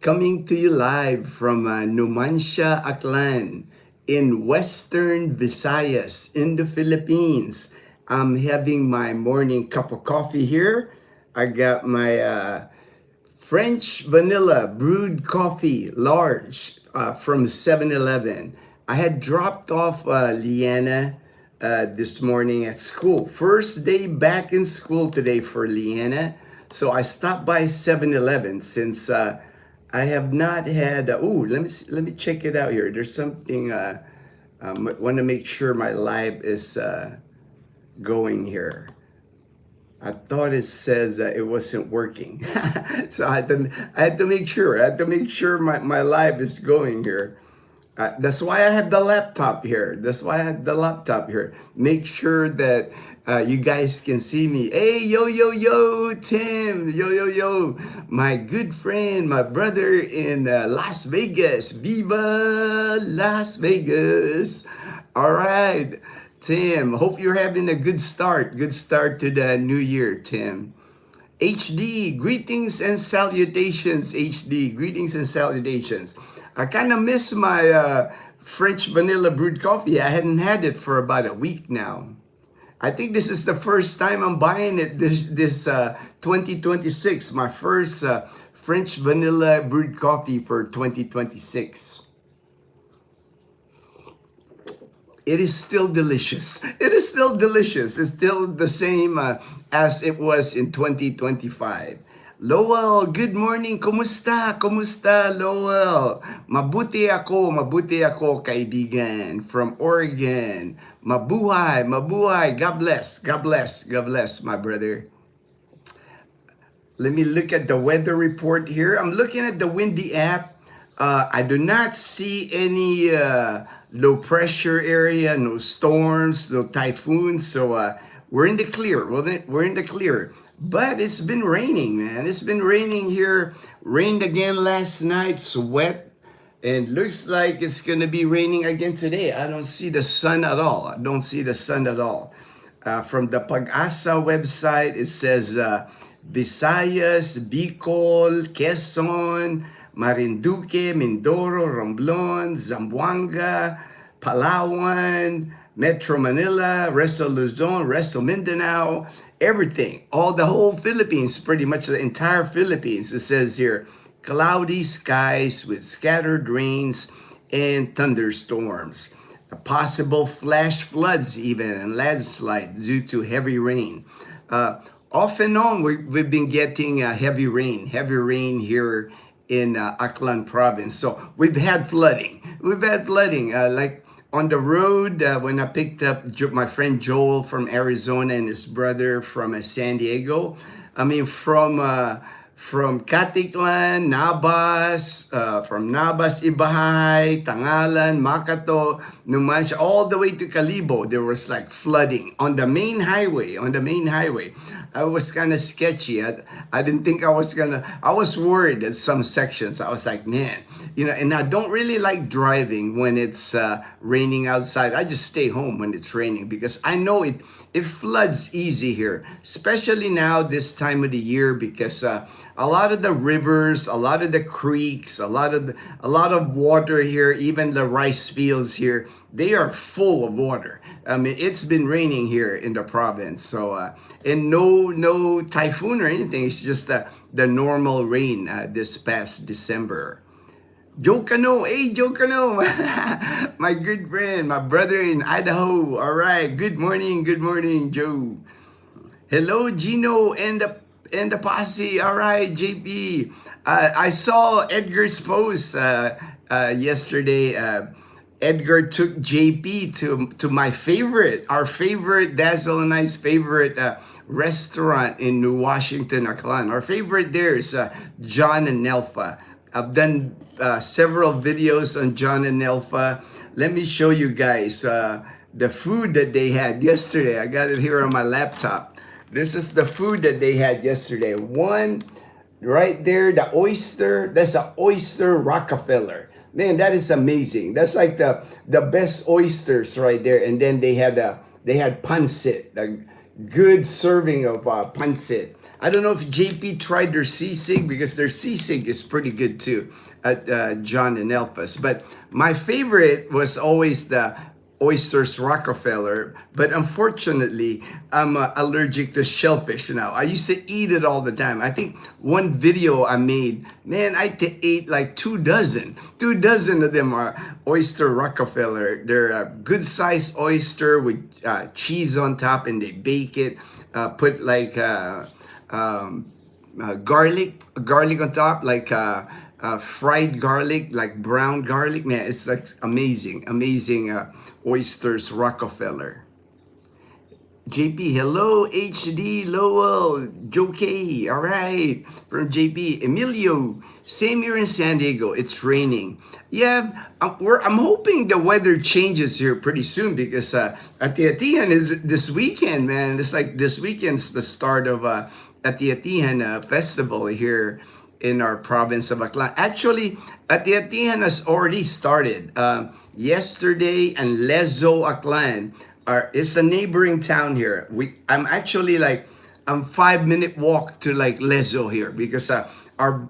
coming to you live from Numancia, Aklan in Western Visayas in the Philippines. I'm having my morning cup of coffee here. I got my French vanilla brewed coffee, large, from 7-Eleven. I had dropped off Leanna this morning at school. First day back in school today for Leanna. So I stopped by 7-Eleven since I have not had. Let me check it out here. There's something. I want to make sure my live is going here. I thought it says that it wasn't working. So I had to make sure. I had to make sure my live is going here. That's why I have the laptop here. That's why I have the laptop here. Make sure that you guys can see me. Hey, yo, yo, yo, Tim. Yo, yo, yo. My good friend, my brother in Las Vegas. Viva Las Vegas. All right. Tim, hope you're having a good start. Good start to the new year, Tim. HD, greetings and salutations, HD. Greetings and salutations. I kind of miss my French vanilla brewed coffee. I hadn't had it for about a week now. I think this is the first time I'm buying it this 2026. My first French vanilla brewed coffee for 2026. It is still delicious. It is still delicious. It's still the same as it was in 2025. Lowell, good morning. Kumusta? Kumusta, Lowell? Mabuti ako, kaibigan. From Oregon. Mabuhay, mabuhay. God bless, God bless, God bless, my brother. Let me look at the weather report here. I'm looking at the Windy app. I do not see any low pressure area, no storms, no typhoons. So we're in the clear. We're in the clear. But it's been raining, man. It's been raining here. Rained again last night, sweat. And looks like it's going to be raining again today. I don't see the sun at all. I don't see the sun at all. From the Pag-asa website, it says Visayas, Bicol, Quezon, Marinduque, Mindoro, Romblon, Zamboanga, Palawan, Metro Manila, Resto Luzon, Resto Mindanao, everything. The whole Philippines, pretty much the entire Philippines. It says here, cloudy skies with scattered rains and thunderstorms. Possible flash floods even and landslides due to heavy rain. Off and on, we've been getting heavy rain here in Aklan province. So we've had flooding. Like on the road when I picked up my friend Joel from Arizona and his brother from San Diego. I mean, from Caticlan, Nabas, from Nabas, Ibahay, Tangalan, Makato, Numancia, all the way to Calibo, there was like flooding on the main highway. I was kind of sketchy. I didn't think I was worried at some sections. I was like, man, and I don't really like driving when it's raining outside. I just stay home when it's raining because I know it floods easy here, especially now this time of the year because a lot of the rivers, a lot of the creeks, a lot of water here, even the rice fields here, they are full of water. I mean, it's been raining here in the province, so and no typhoon or anything. It's just the normal rain this past December. Joe Cano, hey Joe Cano, my good friend, my brother in Idaho. All right, good morning, Joe. Hello, Gino and the posse. All right, JP. I saw Edgar's post yesterday. Edgar took JP to our favorite Dazzle and I's favorite restaurant in New Washington, Aklan. Our favorite there is John and Nelfa. I've done several videos on John and Nelfa. Let me show you guys the food that they had yesterday. I got it here on my laptop. This is the food that they had yesterday. One right there, the oyster. That's an oyster Rockefeller. Man, that is amazing. That's like the best oysters right there. And then they had pancit, a good serving of pancit. I don't know if JP tried their sisig, because their sisig is pretty good too at John and Elphas. But my favorite was always the oysters Rockefeller, but unfortunately, I'm allergic to shellfish now. I used to eat it all the time. I think one video I made, man, I ate like 2 dozen. 2 dozen of them are oyster Rockefeller. They're a good sized oyster with cheese on top, and they bake it. Put like garlic on top, like fried garlic, like brown garlic. Man, it's like amazing oysters Rockefeller. JP, hello, HD, Lowell, Joe K, all right, from JP. Emilio, same here in San Diego, it's raining. Yeah, I'm hoping the weather changes here pretty soon, because Ati-Atihan is this weekend, man. It's like this weekend's the start of Ati-Atihan festival here in our province of Aklan. Actually, Ati-Atihan has already started. Yesterday, and Lezo, Aklan, it's a neighboring town here. I'm actually like, I'm 5-minute walk to like Lezo here, because our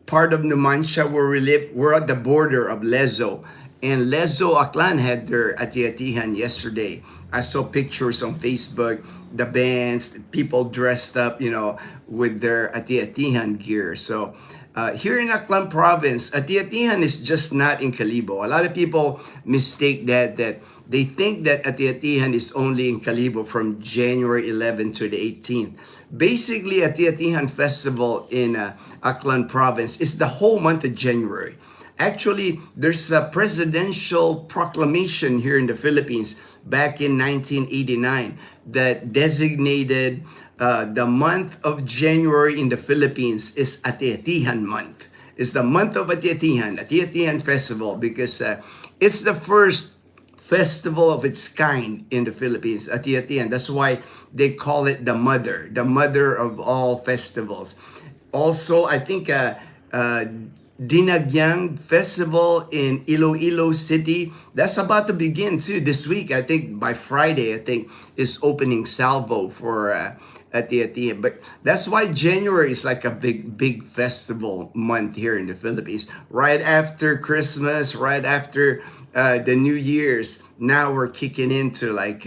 part of Numancia where we live, we're at the border of Lezo. And Lezo, Aklan had their Ati-Atihan yesterday. I saw pictures on Facebook, the bands, people dressed up, with their Ati-Atihan gear. So here in Aklan province, Ati-Atihan is just not in Kalibo. A lot of people mistake that they think that Ati-Atihan is only in Kalibo from January 11 to the 18th. Basically, Ati-Atihan festival in Aklan province is the whole month of January. Actually, there's a presidential proclamation here in the Philippines back in 1989 that designated the month of January in the Philippines is Ati-Atihan month. It's the month of Ati-Atihan festival, because it's the first festival of its kind in the Philippines, Ati-Atihan. That's why they call it the mother of all festivals. Also, I think Dinagyang Festival in Iloilo City, that's about to begin too this week. I think by Friday, I think, is opening salvo for Ati-Atihan. But that's why January is like a big festival month here in the Philippines. Right after Christmas, right after the New Year's, now we're kicking into like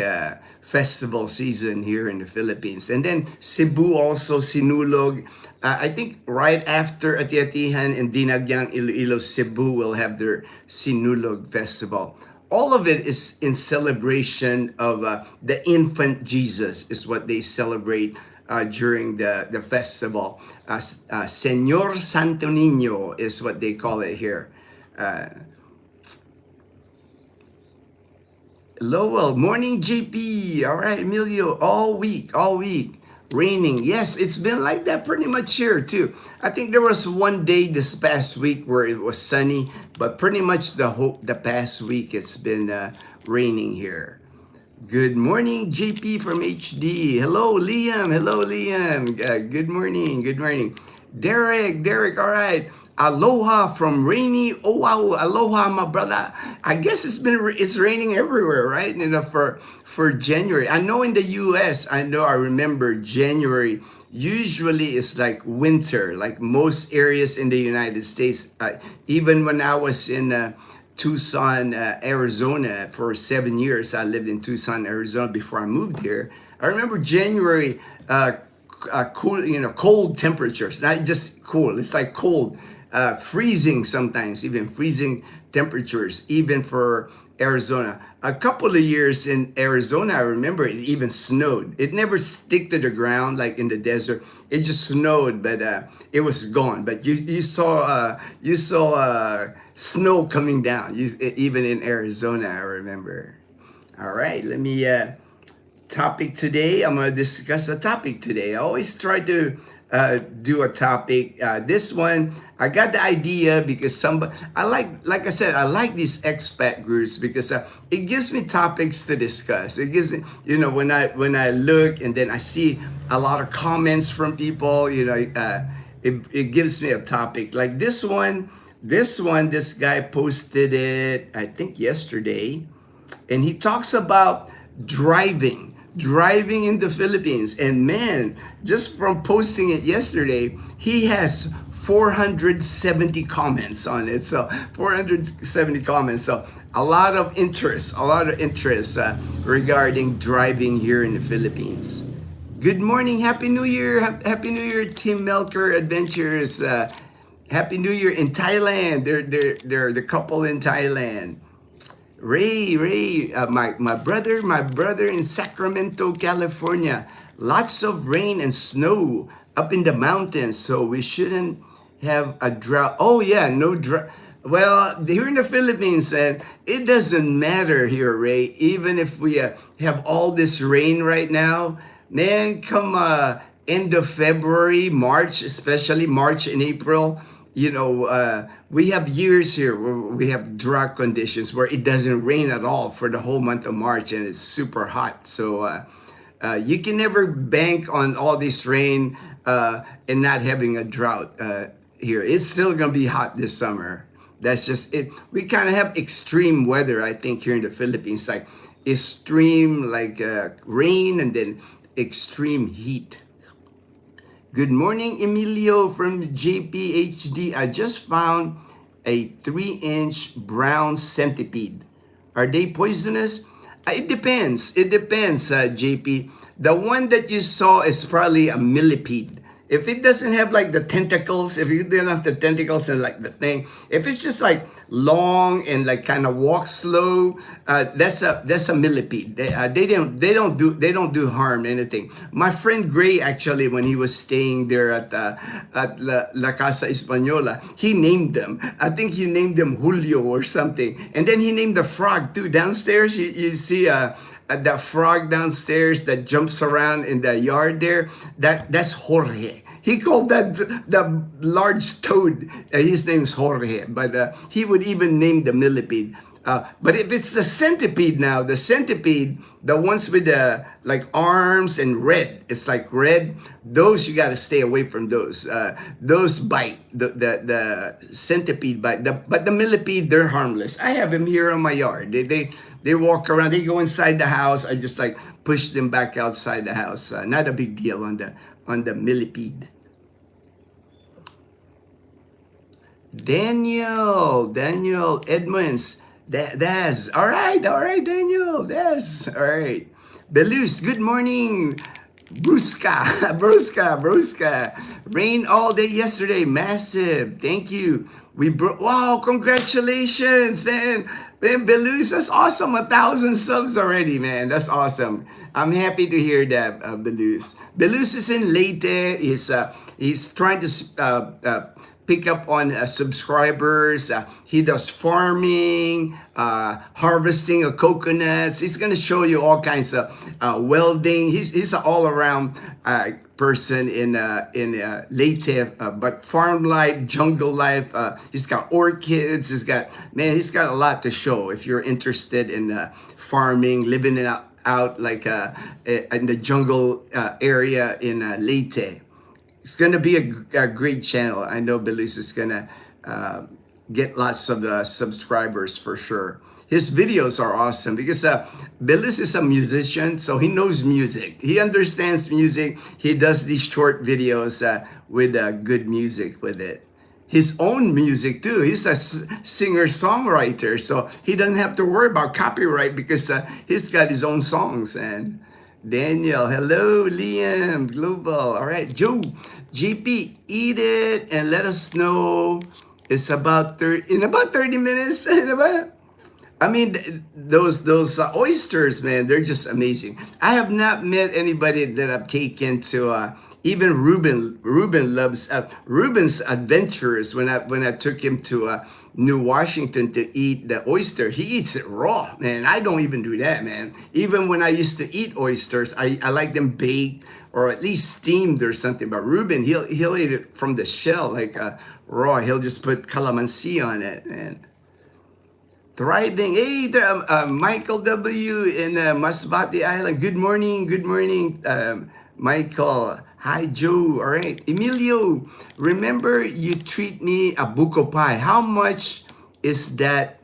festival season here in the Philippines. And then Cebu also, Sinulog. I think right after Ati-Atihan and Dinagyang, Iloilo, Cebu will have their Sinulog festival. All of it is in celebration of the infant Jesus, is what they celebrate during the festival. Señor Santo Niño is what they call it here. Lowell, morning JP. All right, Emilio, all week. Raining. Yes, it's been like that pretty much here too. I think there was one day this past week where it was sunny, but pretty much the past week it's been raining here. Good morning, JP from HD. Hello, Liam. Good morning. Derek, all right. Aloha from rainy Oahu. Aloha, my brother. I guess it's raining everywhere, right? For January. I know in the US, I remember January usually is like winter, like most areas in the United States. Even when I was in Tucson, Arizona for 7 years, I lived in Tucson, Arizona before I moved here. I remember January, cool, cold temperatures, not just cool. It's like cold. Freezing sometimes, even freezing temperatures, even for Arizona. A couple of years in Arizona, I remember it even snowed. It never stick to the ground like in the desert. It just snowed, but it was gone. But you saw snow coming down, even in Arizona, I remember. All right, let me topic today. I'm gonna discuss a topic today. I always try to do a topic. This one, I got the idea because I like I said, I like these expat groups because it gives me topics to discuss. It gives me, when I look and then I see a lot of comments from people, it gives me a topic. Like this one, this guy posted it, I think yesterday, and he talks about driving driving in the Philippines. And man, just from posting it yesterday, he has 470 comments on it. So 470 comments. So a lot of interest regarding driving here in the Philippines. Good morning, Happy New Year, Happy New Year, Tim Melker Adventures. Happy New Year in Thailand. They're the couple in Thailand. Ray, my brother in Sacramento, California. Lots of rain and snow up in the mountains, so we shouldn't have a drought. Oh yeah, no drought. Well, here in the Philippines, and it doesn't matter here, Ray. Even if we have all this rain right now, man, come end of February, March, especially March and April, we have years here where we have drought conditions where it doesn't rain at all for the whole month of March and it's super hot. So you can never bank on all this rain and not having a drought here. It's still going to be hot this summer. That's just it. We kind of have extreme weather, I think, here in the Philippines, like extreme rain and then extreme heat. Good morning, Emilio from JPHD. I just found a 3-inch brown centipede. Are they poisonous? It depends. It depends, JP. The one that you saw is probably a millipede. If it doesn't have like the tentacles, if it doesn't have the tentacles and like the thing, if it's just like long and like kind of walk slow, that's a millipede. They don't do harm anything. My friend Gray, actually, when he was staying there at La Casa Española, he named them. I think he named them Julio or something, and then he named the frog too. Downstairs, you see that frog downstairs that jumps around in the yard there. That's Jorge. He called that the large toad. His name's Jorge, but he would even name the millipede. But if it's the centipede now, the ones with the like arms and red, it's like red. Those you got to stay away from those. Those bite. The centipede bite. But the millipede, they're harmless. I have them here on my yard. They walk around. They go inside the house. I just like push them back outside the house. Not a big deal on the millipede. Daniel Edmonds. That's all right, Daniel. That's all right. Belus, good morning. Bruska. Rain all day yesterday. Massive. Thank you. Wow, congratulations, man. Man, Belus, that's awesome. 1,000 subs already, man. That's awesome. I'm happy to hear that, Belus. Belus is in Leyte. He's trying to pick up on subscribers. He does farming, harvesting of coconuts. He's going to show you all kinds of welding. He's an all-around person in Leyte, but farm life, jungle life. He's got orchids. He's got a lot to show if you're interested in farming, living it out like in the jungle area in Leyte. It's going to be a great channel. I know Belis is going to get lots of subscribers for sure. His videos are awesome because Belis is a musician, so he knows music. He understands music. He does these short videos with good music with it. His own music too. He's a singer-songwriter, so he doesn't have to worry about copyright because he's got his own songs. And Daniel, hello, Liam, Global. All right, Joe, JP, eat it and let us know. It's in about 30 minutes. I mean, those oysters, man, they're just amazing. I have not met anybody that I've taken to. Even Ruben loves Ruben's adventures. When I took him to New Washington to eat the oyster, he eats it raw, man. I don't even do that, man. Even when I used to eat oysters, I like them baked or at least steamed or something. But Ruben, he'll eat it from the shell, like raw. He'll just put calamansi on it, man. Thriving. Hey there, Michael W. in Masbate Island. Good morning, Michael. Hi, Joe. All right. Emilio, remember you treat me a buko pie. How much is that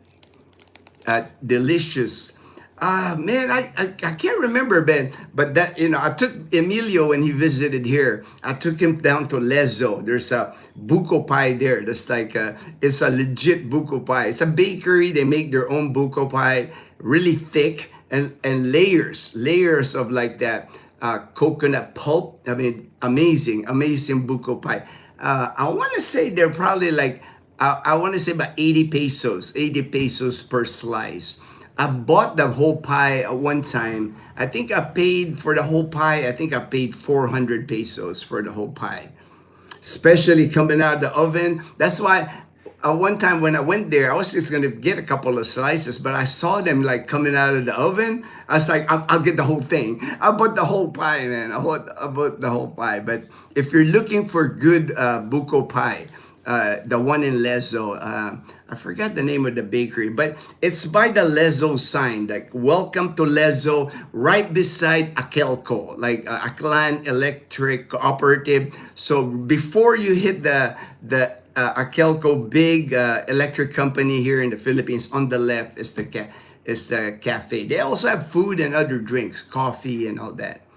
delicious? Man, I can't remember, Ben, but that, I took Emilio when he visited here. I took him down to Lezo. There's a buko pie there. That's like it's a legit buko pie. It's a bakery. They make their own buko pie, really thick and layers of like that coconut pulp. I mean, amazing buko pie. I want to say they're probably like I want to say about 80 pesos per slice. I bought the whole pie at one time. I think I paid for the whole pie. I think I paid 400 pesos for the whole pie, especially coming out of the oven. That's why one time when I went there, I was just gonna get a couple of slices, but I saw them like coming out of the oven. I was like, I'll get the whole thing. I bought the whole pie, man. I bought the whole pie. But if you're looking for good buko pie, the one in Lezo, I forgot the name of the bakery, but it's by the Lezo sign, like "Welcome to Lezo," right beside Akelco, like Aklan Electric Cooperative. So before you hit the Akelco big electric company here in the Philippines, on the left is the cafe. They also have food and other drinks, coffee and all that.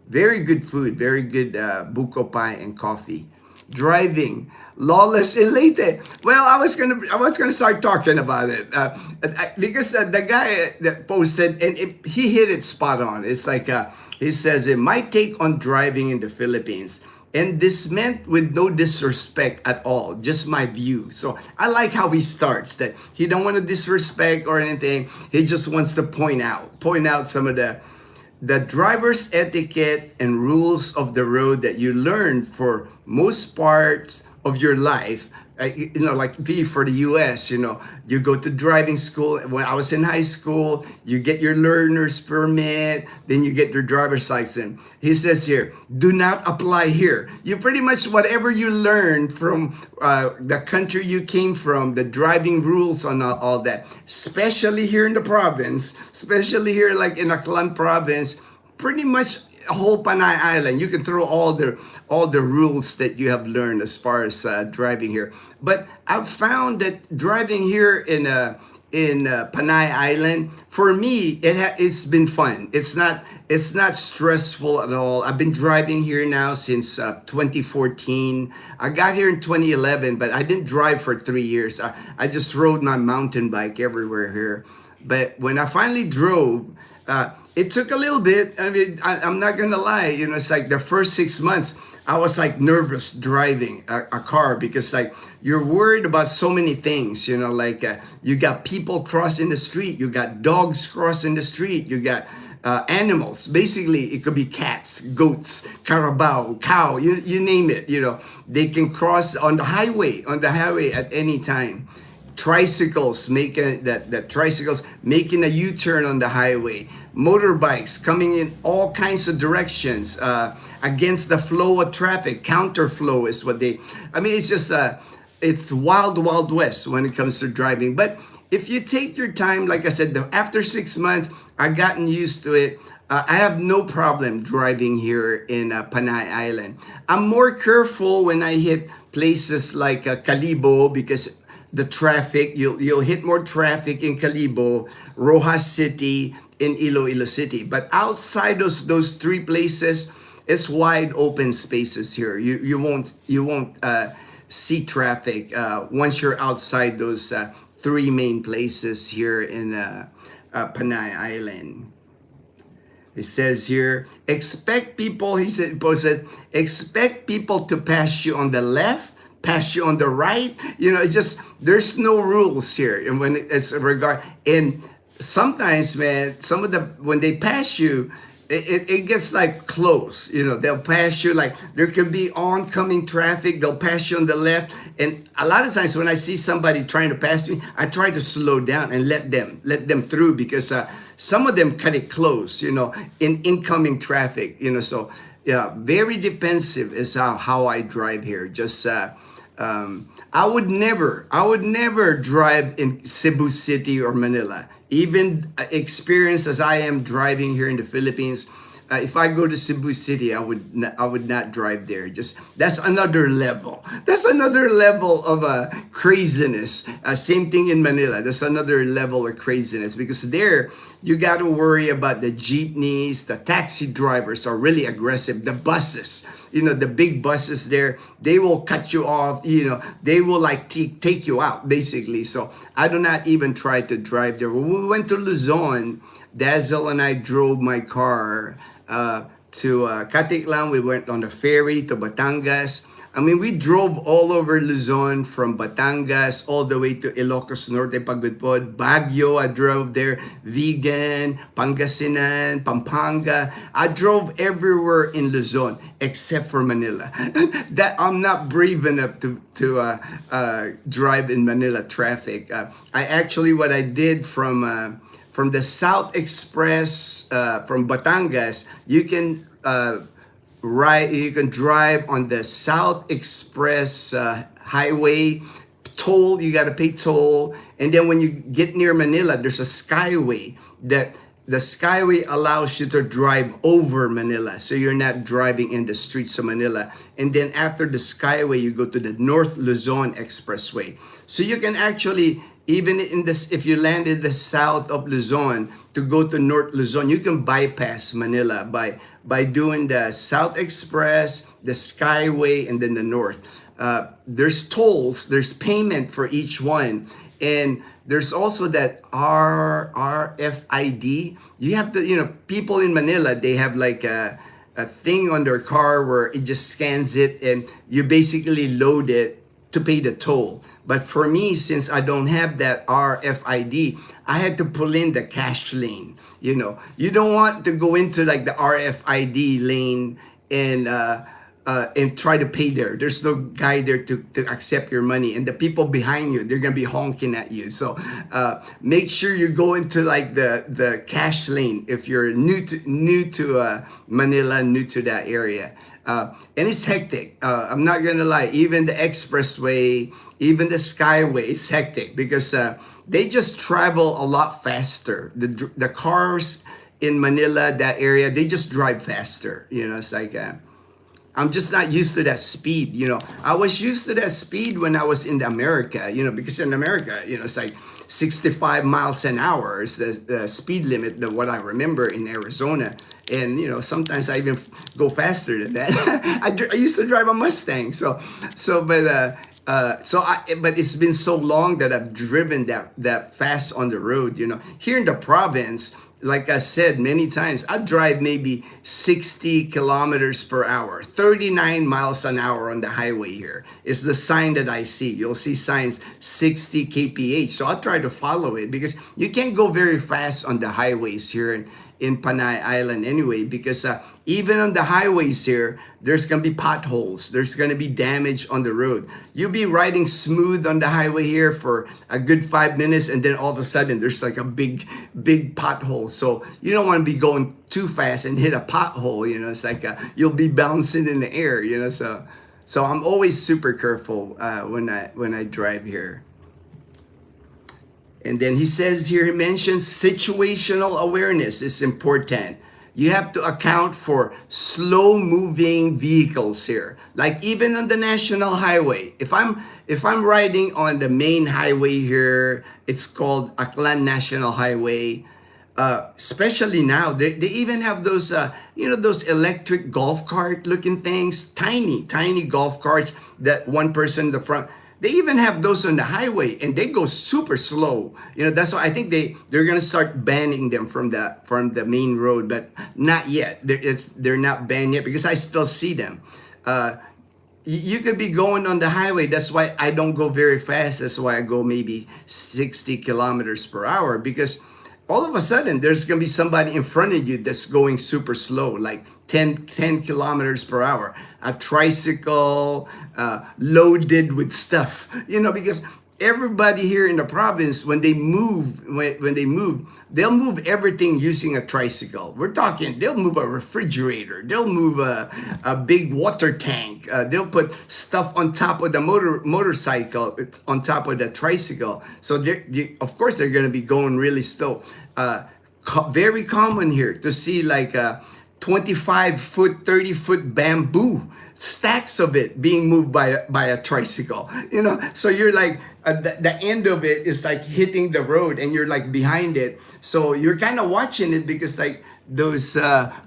Very good food, very good buko pie and coffee. Driving, lawless in Leyte. Well, I was gonna start talking about it because the guy that posted and he hit it spot on. It's like he says my take on driving in the Philippines. And this meant with no disrespect at all, just my view. So I like how he starts that he don't want to disrespect or anything. He just wants to point out some of the driver's etiquette and rules of the road that you learn for most parts of your life. Like V for the US, you go to driving school. When I was in high school, you get your learner's permit, then you get your driver's license. He says here, do not apply here. You pretty much, whatever you learned from the country you came from, the driving rules on all that, especially here in the province, especially here like in Aklan province, pretty much whole Panay Island, you can throw all the rules that you have learned as far as driving here. But I've found that driving here in Panay Island, for me, it's been fun. It's not stressful at all. I've been driving here now since 2014. I got here in 2011, but I didn't drive for 3 years. I just rode my mountain bike everywhere here. But when I finally drove, it took a little bit. I mean, I'm not gonna lie. It's like the first 6 months, I was like nervous driving a car because like you're worried about so many things. Like you got people crossing the street, you got dogs crossing the street, you got animals. Basically, it could be cats, goats, carabao, cow, you name it. They can cross on the highway at any time. Tricycles making a U-turn on the highway, motorbikes coming in all kinds of directions against the flow of traffic. Counterflow is what it's just it's wild west when it comes to driving. But if you take your time, like I said, after 6 months I've gotten used to it. I have no problem driving here in Panay Island. I'm more careful when I hit places like Calibo because the traffic, you'll hit more traffic in Calibo, Rojas City, in Iloilo City. But outside those three places, it's wide open spaces here. You won't see traffic once you're outside those three main places here in Panay Island. It says here, expect people expect people to pass you on the left, pass you on the right. It's just, there's no rules here. And when it's and sometimes, man, when they pass you, it gets like close. They'll pass you, like there could be oncoming traffic. They'll pass you on the left. And a lot of times when I see somebody trying to pass me, I try to slow down and let them through because some of them cut it close, in incoming traffic, so yeah, very defensive is how I drive here. Just I would never drive in Cebu City or Manila. Even experienced as I am driving here in the Philippines, if I go to Cebu City, I would not drive there. Just that's another level. That's another level of craziness. Same thing in Manila. That's another level of craziness because there you got to worry about the jeepneys. The taxi drivers are really aggressive. The buses, the big buses there, they will cut you off. They will like take you out basically. So I do not even try to drive there. When we went to Luzon, Dazzle and I drove my car to Katiklan. We went on the ferry to Batangas. I mean, we drove all over Luzon from Batangas all the way to Ilocos Norte, Pagudpod, Baguio. I drove there, Vigan, Pangasinan, Pampanga. I drove everywhere in Luzon except for Manila. That I'm not brave enough to drive in Manila traffic. What I did from the South Express from Batangas, you can drive on the South Express highway. Toll, you got to pay toll. And then when you get near Manila, there's a skyway that the skyway allows you to drive over Manila. So you're not driving in the streets of Manila. And then after the skyway, you go to the North Luzon Expressway. So you can actually, even in this, if you land in the south of Luzon, to go to North Luzon, you can bypass Manila by doing the South Express, the Skyway, and then the North. There's tolls, there's payment for each one, and there's also that RFID. You have to, people in Manila, they have like a thing on their car where it just scans it, and you basically load it to pay the toll. But for me, since I don't have that RFID, I had to pull in the cash lane. You don't want to go into like the RFID lane and try to pay there. There's no guy there to accept your money, and the people behind you, they're gonna be honking at you. So make sure you go into like the cash lane if you're new to Manila, new to that area. And it's hectic. I'm not gonna lie. Even the expressway, even the skyway, it's hectic because they just travel a lot faster. The cars in Manila, that area, they just drive faster. It's like I'm just not used to that speed. I was used to that speed when I was in America. Because in America, it's like 65 miles an hour is the speed limit. What I remember in Arizona. And sometimes I even go faster than that. I used to drive a Mustang, but it's been so long that I've driven that fast on the road. Here in the province, like I said many times, I drive maybe 60 kilometers per hour, 39 miles an hour on the highway here. It's the sign that I see. You'll see signs 60 kph. So I try to follow it because you can't go very fast on the highways here in Panay Island anyway, because even on the highways here, there's gonna be potholes, there's gonna be damage on the road. You'll be riding smooth on the highway here for a good 5 minutes, and then all of a sudden there's like a big pothole. So you don't want to be going too fast and hit a pothole. It's like you'll be bouncing in the air. So I'm always super careful when I drive here. And then he says here, he mentions situational awareness is important. You have to account for slow moving vehicles here. Like even on the national highway, if I'm riding on the main highway here, it's called Aklan National Highway. Especially now, they even have those, those electric golf cart looking things, tiny golf carts that one person in the front. They even have those on the highway, and they go super slow. That's why I think they're gonna start banning them from the main road, but not yet. They're not banned yet because I still see them. You could be going on the highway. That's why I don't go very fast. That's why I go maybe 60 kilometers per hour, because all of a sudden there's gonna be somebody in front of you that's going super slow, like 10 kilometers per hour. A tricycle loaded with stuff, because everybody here in the province, when they move, they'll move everything using a tricycle. We're talking, they'll move a refrigerator, they'll move a big water tank, they'll put stuff on top of the motorcycle, on top of the tricycle. So of course they're going to be going really slow. Very common here to see like 25-foot, 30-foot bamboo, stacks of it being moved by a tricycle. So you're like, the end of it is like hitting the road and you're like behind it. So you're kind of watching it because like those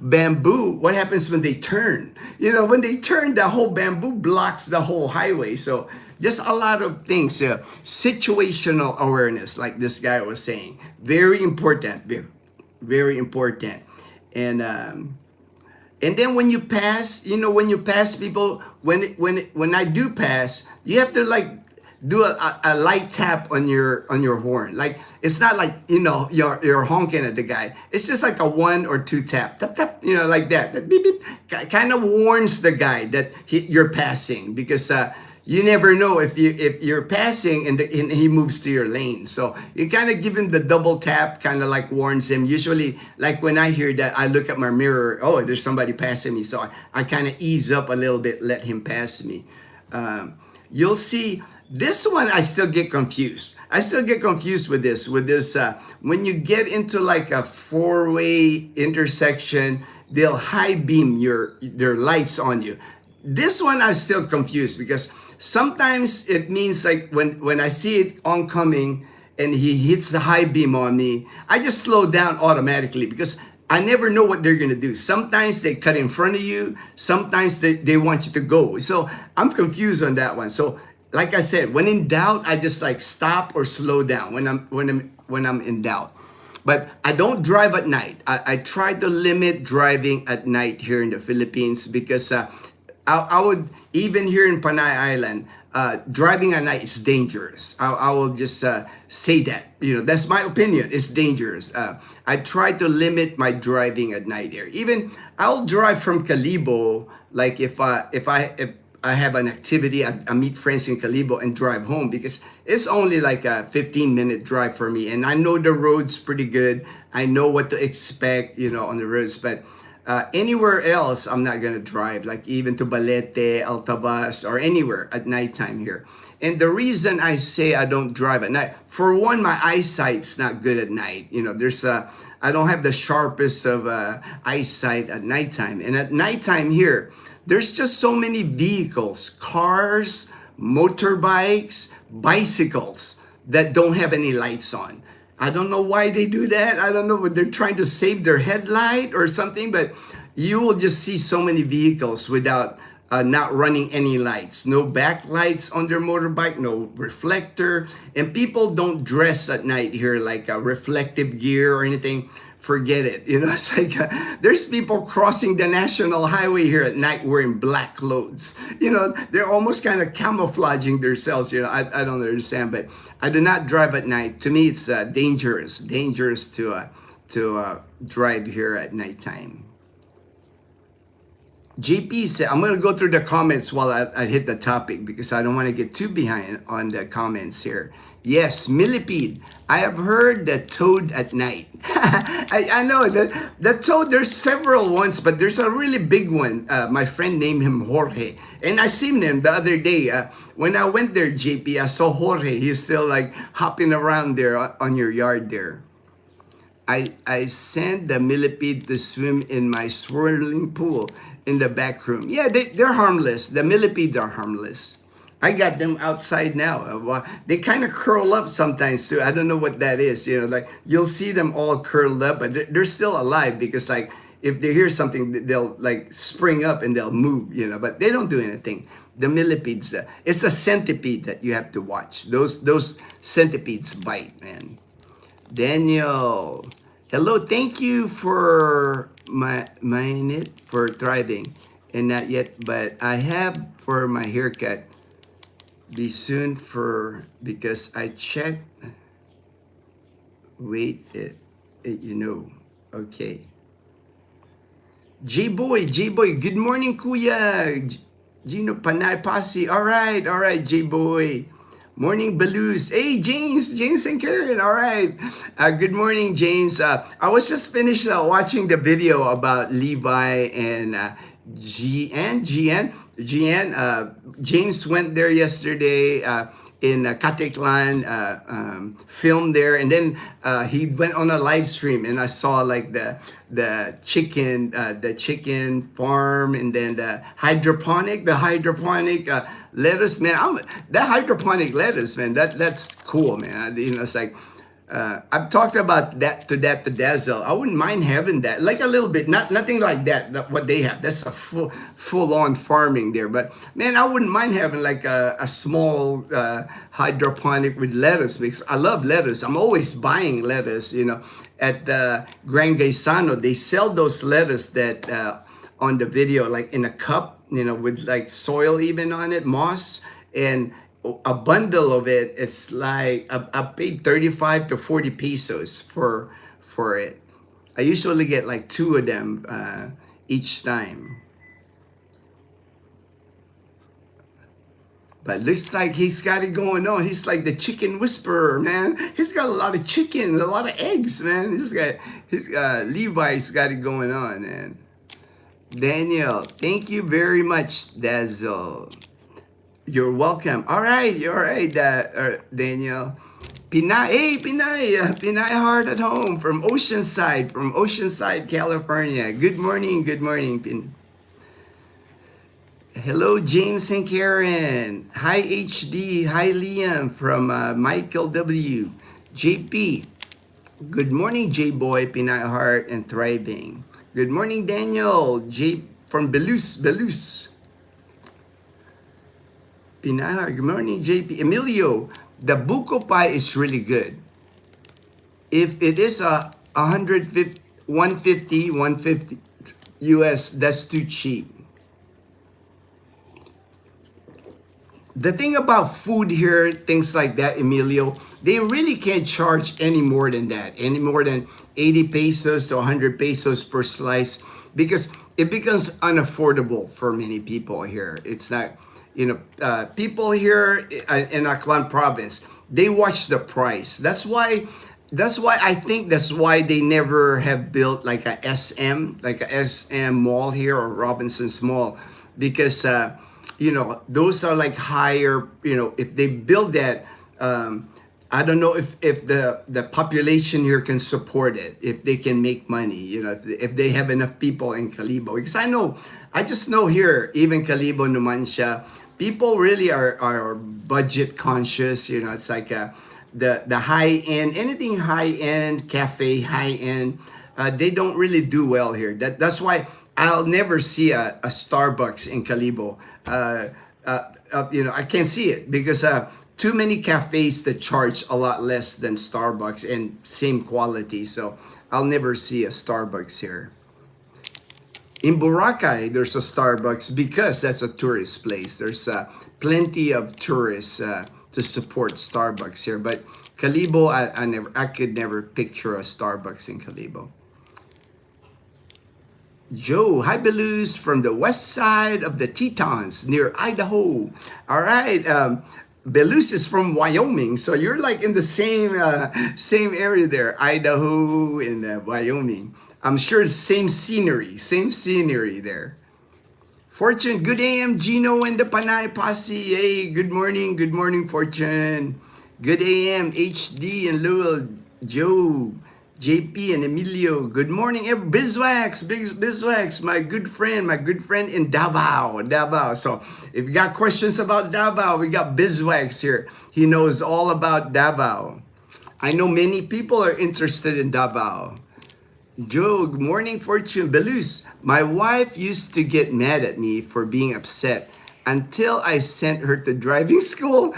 bamboo, what happens when they turn? When they turn, the whole bamboo blocks the whole highway. So just a lot of things. Situational awareness, like this guy was saying, very important, very important. And then when you pass, when you pass people, when I do pass, you have to like do a light tap on your horn. Like it's not like you're honking at the guy. It's just like a 1 or 2 tap, tap tap, like that. That beep beep kind of warns the guy that you're passing, because you never know if you're passing and he moves to your lane. So you kind of give him the double tap, kind of like warns him. Usually, like when I hear that, I look at my mirror. Oh, there's somebody passing me. So I kind of ease up a little bit, let him pass me. You'll see this one. I still get confused. I still get confused with this. When you get into like a 4-way intersection, they'll high beam their lights on you. This one I'm still confused, because sometimes it means like when I see it oncoming and he hits the high beam on me, I just slow down automatically, because I never know what they're going to do. Sometimes they cut in front of you. Sometimes they want you to go. So I'm confused on that one. So like I said, when in doubt, I just like stop or slow down when I'm in doubt. But I don't drive at night. I try to limit driving at night here in the Philippines, because I would, even here in Panay Island, driving at night is dangerous. I will just say that. That's my opinion. It's dangerous. I try to limit my driving at night here. Even I'll drive from Calibo, like if I have an activity, I meet friends in Calibo and drive home, because it's only like a 15-minute drive for me, and I know the roads pretty good. I know what to expect, on the roads. But anywhere else, I'm not gonna drive, like even to Balete, Altabas, or anywhere at nighttime here. And the reason I say I don't drive at night, for one, my eyesight's not good at night. I don't have the sharpest of eyesight at nighttime. And at nighttime here, there's just so many vehicles, cars, motorbikes, bicycles that don't have any lights on. I don't know why they do that. I don't know, but they're trying to save their headlight or something. But you will just see so many vehicles without not running any lights. No backlights on their motorbike, no reflector. And people don't dress at night here like a reflective gear or anything. Forget it. It's like there's people crossing the national highway here at night wearing black clothes. They're almost kind of camouflaging themselves. I don't understand, but I do not drive at night. To me, it's dangerous to drive here at nighttime. JP said, I'm going to go through the comments while I hit the topic, because I don't want to get too behind on the comments here. Yes, millipede. I have heard the toad at night. I know that the toad, there's several ones, but there's a really big one. My friend named him Jorge. And I seen him the other day. When I went there, JP, I saw Jorge. He's still like hopping around there on your yard there. I sent the millipede to swim in my swirling pool in the back room. Yeah, they're harmless. The millipedes are harmless. I got them outside now. They kind of curl up sometimes too. I don't know what that is. Like you'll see them all curled up, but they're still alive, because like if they hear something, they'll like spring up and they'll move. But they don't do anything. The millipedes, it's a centipede that you have to watch. Those centipedes bite, man. Daniel, hello. Thank you for my minute for thriving, and not yet, but I have for my haircut. Be soon because I checked. Wait, okay. J-Boy, good morning, Kuya. Gino Panay Pasi. All right, J-Boy. Morning, Balloons. Hey, James and Karen. All right. Good morning, James. I was just finished watching the video about Levi and GN. James went there yesterday. in Katiklan, filmed there, and then he went on a live stream, and I saw like the chicken farm, and then the hydroponic lettuce, man. That hydroponic lettuce, man. That's cool, man. It's like. I've talked about that to Dazzle. I wouldn't mind having that, like a little bit, nothing like that what they have. That's a full on farming there. But man, I wouldn't mind having like a small hydroponic with lettuce, because I love lettuce. I'm always buying lettuce. At Gran Gaisano, they sell those lettuce that on the video, like in a cup, with like soil even on it, moss, and a bundle of it. It's like I paid 35 to 40 pesos for it. I usually get like 2 of them each time. But looks like he's got it going on. He's like the chicken whisperer, man. He's got a lot of chicken, a lot of eggs, man. Levi's got it going on, man. Daniel, thank you very much, Dazzle. You're welcome. All right, Daniel. Pinay Heart at Home from Oceanside, California. Good morning, Hello, James and Karen. Hi, HD. Hi, Liam from Michael W. JP. Good morning, J-Boy, Pinay Heart, and Thriving. Good morning, Daniel. J from Belus. Pinahar, good morning, JP. Emilio, the buko pie is really good. If it is 150 US, that's too cheap. The thing about food here, things like that, Emilio, they really can't charge any more than that, any more than 80 pesos to 100 pesos per slice, because it becomes unaffordable for many people here. It's not, people here in Aklan province, they watch the price. That's why I think that's why they never have built like a SM mall here, or Robinson's Mall, because those are like higher, if they build that, I don't know if the population here can support it, if they can make money, if they have enough people in Kalibo. Because I just know here, even Kalibo, Numancia, people really are budget conscious. It's like the high end, anything high end, cafe, high end, they don't really do well here. That's why I'll never see a Starbucks in Kalibo. I can't see it, because too many cafes that charge a lot less than Starbucks and same quality. So I'll never see a Starbucks here. In Boracay, there's a Starbucks because that's a tourist place. There's plenty of tourists to support Starbucks here. But Kalibo, I could never picture a Starbucks in Kalibo. Joe, hi Belus from the west side of the Tetons near Idaho. All right, Belus is from Wyoming, so you're like in the same area there, Idaho and Wyoming. I'm sure it's same scenery there. Fortune, good AM, Gino and the Panay Posse. Hey, good morning, Fortune. Good AM, HD and Lowell, Joe, JP and Emilio. Good morning, Bizwax, my good friend in Davao. So if you got questions about Davao, we got Bizwax here. He knows all about Davao. I know many people are interested in Davao. Joe, good morning, Fortune. Belus, my wife used to get mad at me for being upset until I sent her to driving school.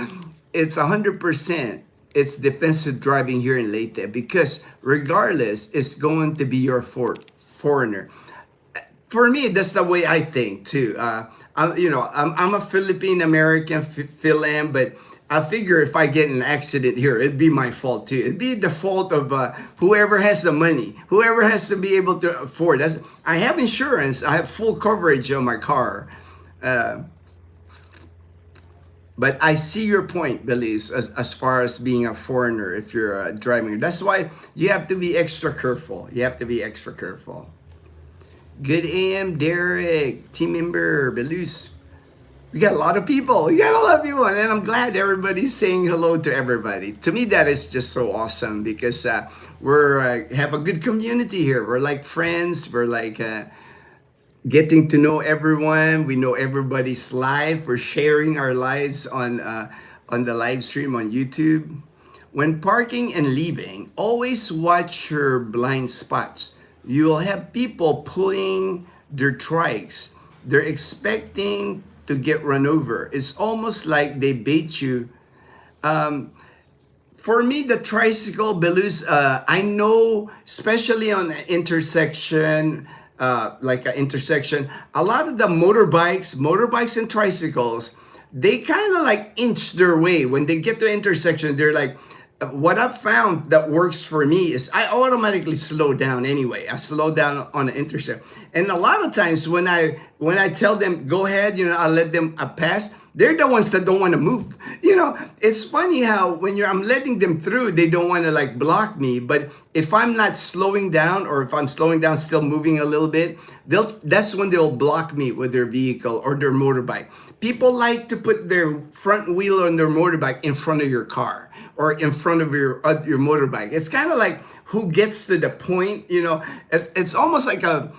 It's 100%. It's defensive driving here in Leyte, because regardless, it's going to be your foreigner. For me, that's the way I think too. I'm a Philippine American, Philam, but I figure if I get in an accident here, it'd be my fault too. It'd be the fault of whoever has the money, whoever has to be able to afford. I have insurance. I have full coverage on my car. But I see your point, Belize, as far as being a foreigner if you're driving. That's why you have to be extra careful. Good AM, Derek, team member, Belize. We got a lot of people. We got a lot of people, and I'm glad everybody's saying hello to everybody. To me, that is just so awesome because we're have a good community here. We're like friends. We're like getting to know everyone. We know everybody's life. We're sharing our lives on the live stream on YouTube. When parking and leaving, always watch your blind spots. You'll have people pulling their trikes. They're expecting to get run over. It's almost like they bait you. For me, the tricycle, Belus, I know, especially on an intersection, like an intersection, a lot of the motorbikes and tricycles, they kind of like inch their way. When they get to intersection, they're like, what I've found that works for me is I automatically slow down anyway. I slow down on the intersection. And a lot of times when I tell them, go ahead, I'll let them pass, they're the ones that don't want to move. It's funny how when I'm letting them through, they don't want to like block me. But if I'm not slowing down, or if I'm slowing down, still moving a little bit, that's when they'll block me with their vehicle or their motorbike. People like to put their front wheel on their motorbike in front of your car or in front of your motorbike. It's kind of like who gets to the point. It's almost like an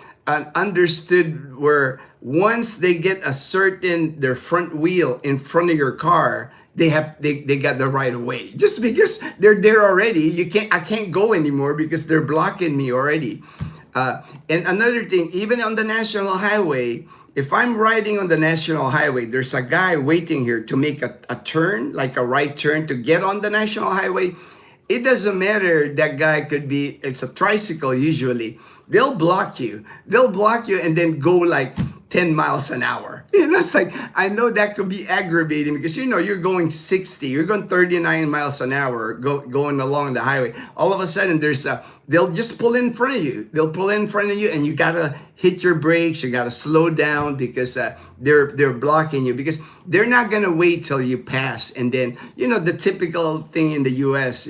understood where once they get their front wheel in front of your car, they got the right of way. Just because they're there already, I can't go anymore because they're blocking me already. And another thing, even on the national highway, if I'm riding on the national highway, there's a guy waiting here to make a turn, like a right turn to get on the national highway. It doesn't matter. That guy it's a tricycle usually. They'll block you and then go like 10 miles an hour. It's like, I know that could be aggravating because, you're going 60, you're going 39 miles an hour going along the highway. All of a sudden they'll just pull in front of you. They'll pull in front of you and you got to hit your brakes. You got to slow down because they're blocking you, because they're not going to wait till you pass. And then, the typical thing in the US,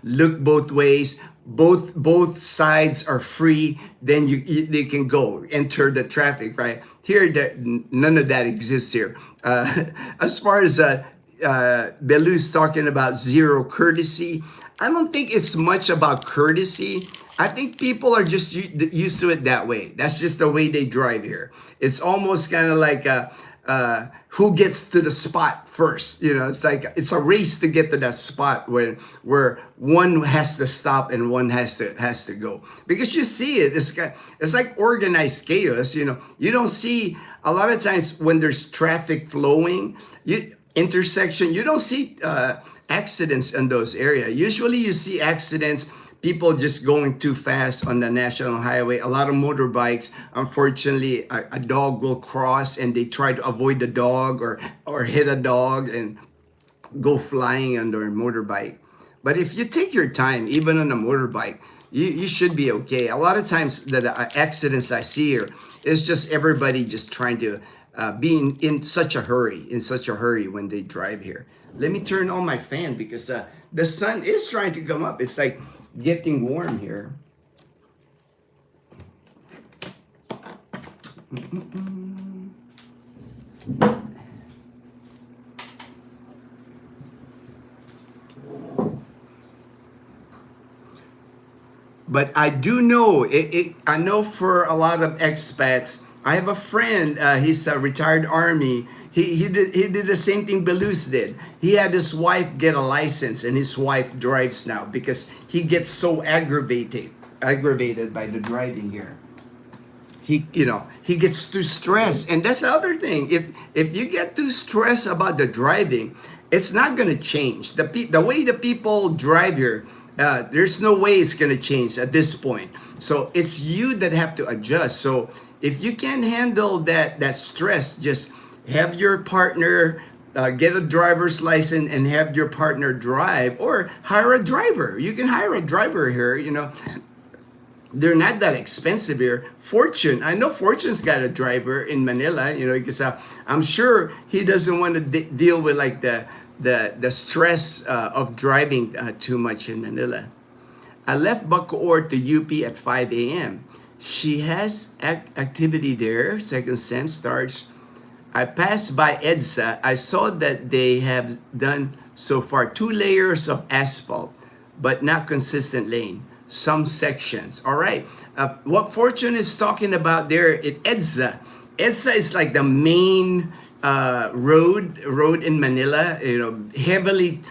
look both ways. Both sides are free, then they can go enter the traffic, right? Here, none of that exists here. As far as Belu's talking about zero courtesy, I don't think it's much about courtesy. I think people are just used to it that way. That's just the way they drive here. It's almost kind of like who gets to the spot first. It's like it's a race to get to that spot where one has to stop and one has to go, because you see it. It's like organized chaos. You don't see a lot of times when there's traffic flowing, intersection. You don't see accidents in those areas. Usually, you see accidents. People just going too fast on the national highway. A lot of motorbikes, unfortunately, a dog will cross and they try to avoid the dog or hit a dog and go flying on their motorbike. But if you take your time, even on a motorbike, you should be okay. A lot of times the accidents I see here is just everybody just trying to be in such a hurry when they drive here. Let me turn on my fan because the sun is trying to come up. It's like getting warm here. But I do know I know for a lot of expats. I have a friend. He's a retired army. He did the same thing Belus did. He had his wife get a license, and his wife drives now because he gets so aggravated by the driving here. He gets too stressed, and that's the other thing. If you get too stressed about the driving, it's not gonna change. The way the people drive here, there's no way it's gonna change at this point. So it's you that have to adjust. So if you can handle that stress, just have your partner get a driver's license and have your partner drive, or hire a driver. You can hire a driver here. They're not that expensive here. I know Fortune's got a driver in Manila, because I'm sure he doesn't want to deal with like the stress of driving too much in Manila. I left Bacoor to UP at 5 a.m. She has activity there. Second sem starts I passed by EDSA. I saw that they have done so far 2 layers of asphalt, but not consistent lane. Some sections. All right. What Fortune is talking about there at EDSA. EDSA is like the main road in Manila. You know, heavily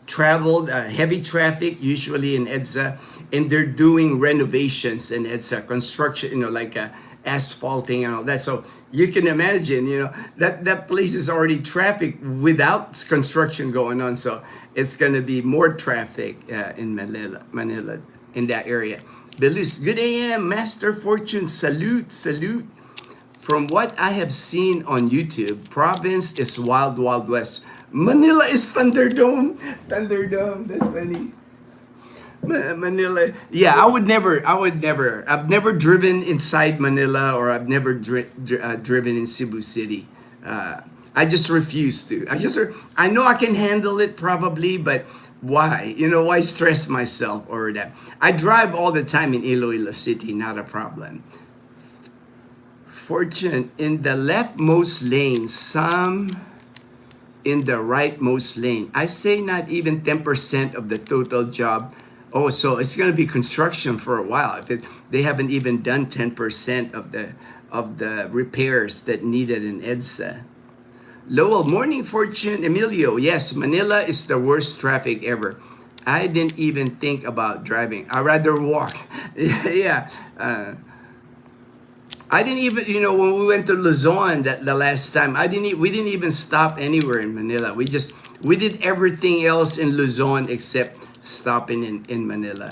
traveled, heavy traffic usually in EDSA, and they're doing renovations in EDSA, construction. You know, like asphalting and all that. So you can imagine, you know, that place is already traffic without construction going on. So it's going to be more traffic in Manila in that area. Belis, good AM, Master Fortune, salute. From what I have seen on YouTube, province is wild, wild west. Manila is Thunderdome. Thunderdome, that's funny. Manila. Yeah, I've never driven inside Manila, or I've never driven in Cebu City. I just refuse to. I know I can handle it probably, but why? You know, why stress myself over that? I drive all the time in Iloilo City, not a problem. Fortune, in the leftmost lane, some in the rightmost lane. I say not even 10% of the total job. Oh, so it's going to be construction for a while. They haven't even done 10% of the repairs that needed in EDSA. Lowell, morning Fortune. Emilio, yes, Manila is the worst traffic ever. I didn't even think about driving. I'd rather walk. Yeah. I didn't even, you know, when we went to Luzon the last time, we didn't even stop anywhere in Manila. We did everything else in Luzon except stopping in Manila.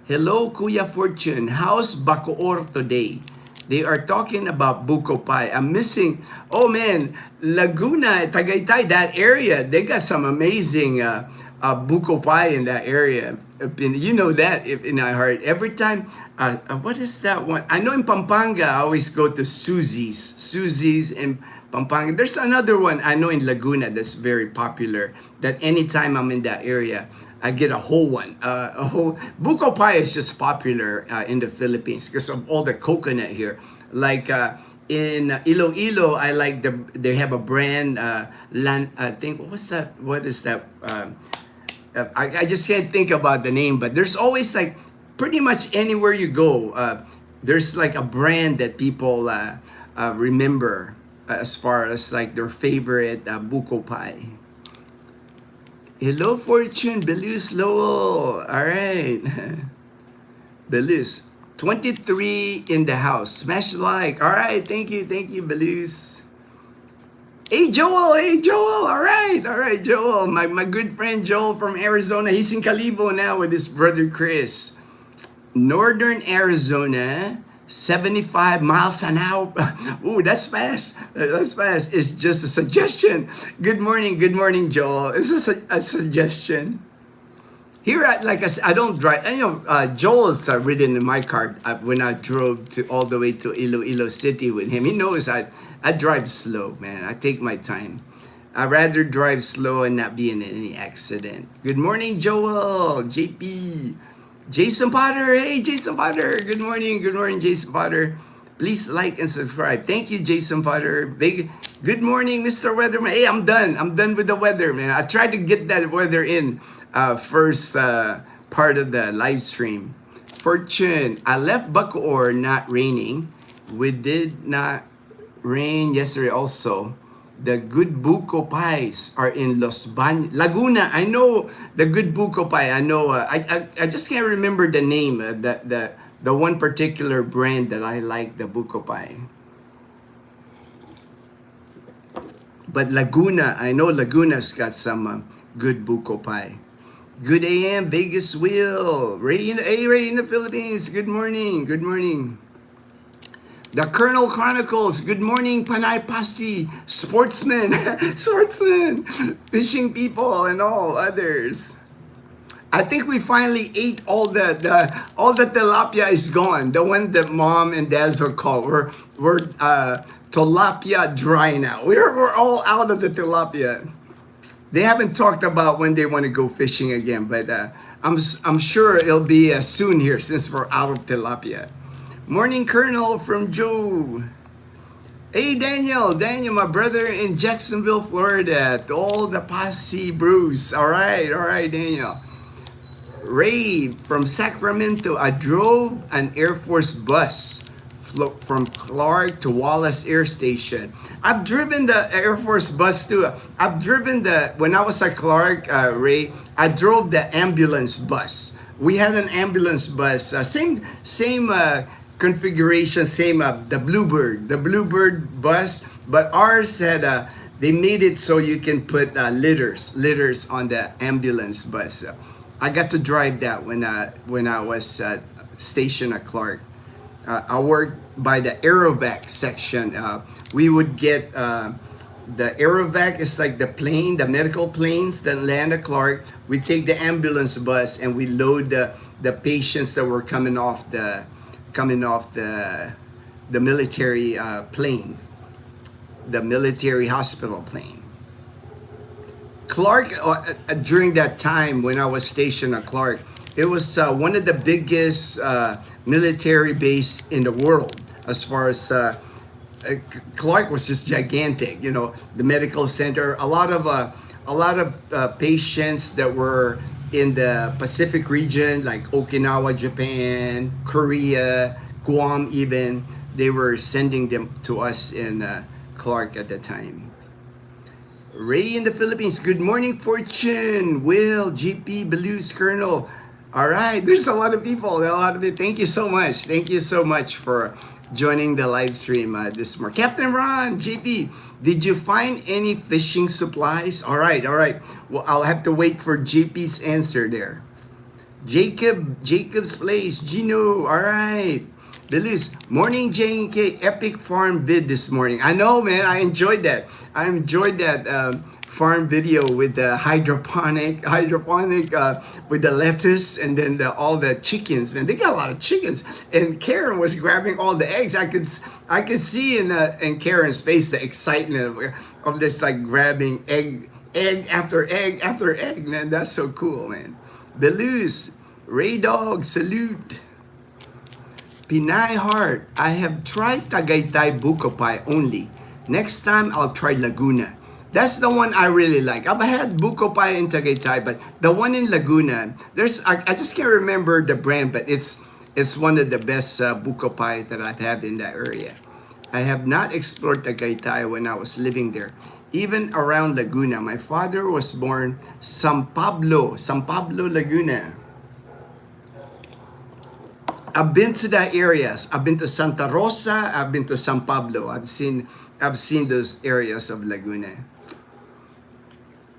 Hello, Kuya Fortune. How's Bacoor today? They are talking about buko pie. I'm missing, oh man, Laguna, Tagaytay, that area. They got some amazing buko pie in that area. You know that in our heart. Every time, what is that one? I know in Pampanga, I always go to Susie's in Pampanga. There's another one I know in Laguna that's very popular, that anytime I'm in that area, I get a whole one. A whole buko pie is just popular in the Philippines because of all the coconut here. Like in Iloilo, I like they have a brand. I think what is that? I just can't think about the name, but there's always like pretty much anywhere you go, there's like a brand that people remember as far as like their favorite buko pie. Hello, Fortune, Belus Lowell. All right. Belus, 23 in the house. Smash the like. All right, thank you, Belus. Hey Joel, all right, Joel, my good friend Joel from Arizona. He's in Calibo now with his brother Chris. Northern Arizona, 75 miles an hour. Ooh, that's fast. That's fast. It's just a suggestion. Good morning, Joel. This is a suggestion. Here, like I said, I don't drive. And, you know, Joel's ridden in my car when I drove all the way to Iloilo City with him. He knows I drive slow, man. I take my time. I'd rather drive slow and not be in any accident. Good morning, Joel. JP. Jason Potter. Hey, Jason Potter. Good morning, Jason Potter. Please like and subscribe. Thank you, Jason Potter. Good morning, Mr. Weatherman. Hey, I'm done with the weather, man. I tried to get that weather in first part of the live stream. Fortune, I left Bacoor not raining. We did not rain yesterday also. The good buko pies are in Los Baños, Laguna. I know the good buko pie. I know. I just can't remember the name. The one particular brand that I like, the buko pie. But Laguna, I know Laguna's got some good buko pie. Good AM, Vegas Will. Ray in the Philippines. Good morning. The Colonel Chronicles, good morning, Panay Pasi, sportsmen, fishing people, and all others. I think we finally ate all the tilapia is gone. The one that mom and dads were called. We're tilapia dry now. We're all out of the tilapia. They haven't talked about when they want to go fishing again, but I'm sure it'll be soon here since we're out of tilapia. Morning, Colonel from Joe. Hey Daniel, my brother in Jacksonville, Florida. To all the Posse Brews. All right, Daniel. Ray from Sacramento. I drove an Air Force bus from Clark to Wallace Air Station. I've driven the Air Force bus too. I've driven when I was at Clark, Ray, I drove the ambulance bus. We had an ambulance bus, same configuration, same the Bluebird bus, but ours had they made it so you can put litters on the ambulance bus. I got to drive that when I was stationed at Clark. I worked by the Aerovac section. We would get the Aerovac is like the plane, the medical planes that land at Clark. We take the ambulance bus and we load the patients that were coming off the military plane, the military hospital plane. Clark, during that time when I was stationed at Clark, it was one of the biggest military base in the world. As far as Clark was just gigantic, you know, the medical center, a lot of patients that were in the Pacific region, like Okinawa, Japan, Korea, Guam, even they were sending them to us in Clark at the time. Ray in the Philippines. Good morning, Fortune. Will, GP, Blues, Colonel. All right, there's a lot of people. Thank you so much. Thank you so much for joining the live stream this morning. Captain Ron, JP, did you find any fishing supplies? All right. Well, I'll have to wait for JP's answer there. Jacob's Place, Gino. All right. Delis, morning JK, epic farm vid this morning. I know, man. I enjoyed that farm video with the hydroponic with the lettuce and then all the chickens. Man, they got a lot of chickens. And Karen was grabbing all the eggs. I could see in Karen's face the excitement of this, like grabbing egg after egg after egg. Man, that's so cool, man. Belus, Ray Dog, salute. Pinay Heart, I have tried Tagaytay Buko Pie only. Next time, I'll try Laguna. That's the one I really like. I've had Buko Pie in Tagaytay, but the one in Laguna, I just can't remember the brand, but it's one of the best Buko Pie that I've had in that area. I have not explored Tagaytay when I was living there. Even around Laguna, my father was born San Pablo, Laguna. I've been to the areas. I've been to Santa Rosa. I've been to San Pablo. I've seen those areas of Laguna.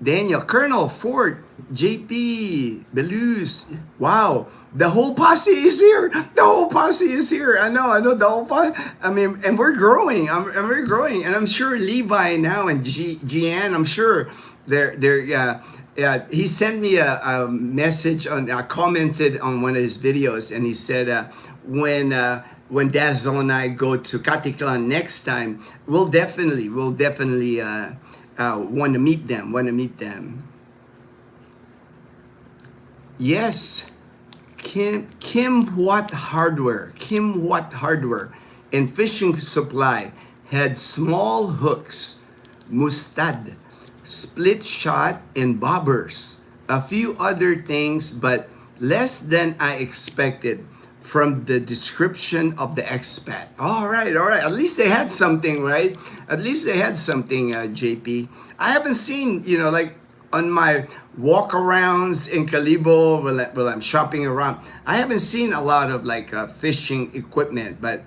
Daniel, Colonel, Fort, JP, Belus. Wow, the whole posse is here. The whole posse is here. I know the whole posse. I mean, and we're growing. We're growing, and I'm sure Levi now and Gian. I'm sure they're yeah, he sent me a message I commented on one of his videos, and he said when Dazzle and I go to Katiklan next time, we'll definitely want to meet them. Yes, Kim Watt Hardware and Fishing Supply had small hooks, mustad, split shot, and bobbers. A few other things, but less than I expected from the description of the expat. All right. At least they had something, right? At least they had something, JP. I haven't seen, like on my walk-arounds in Calibo while I'm shopping around, I haven't seen a lot of like fishing equipment, but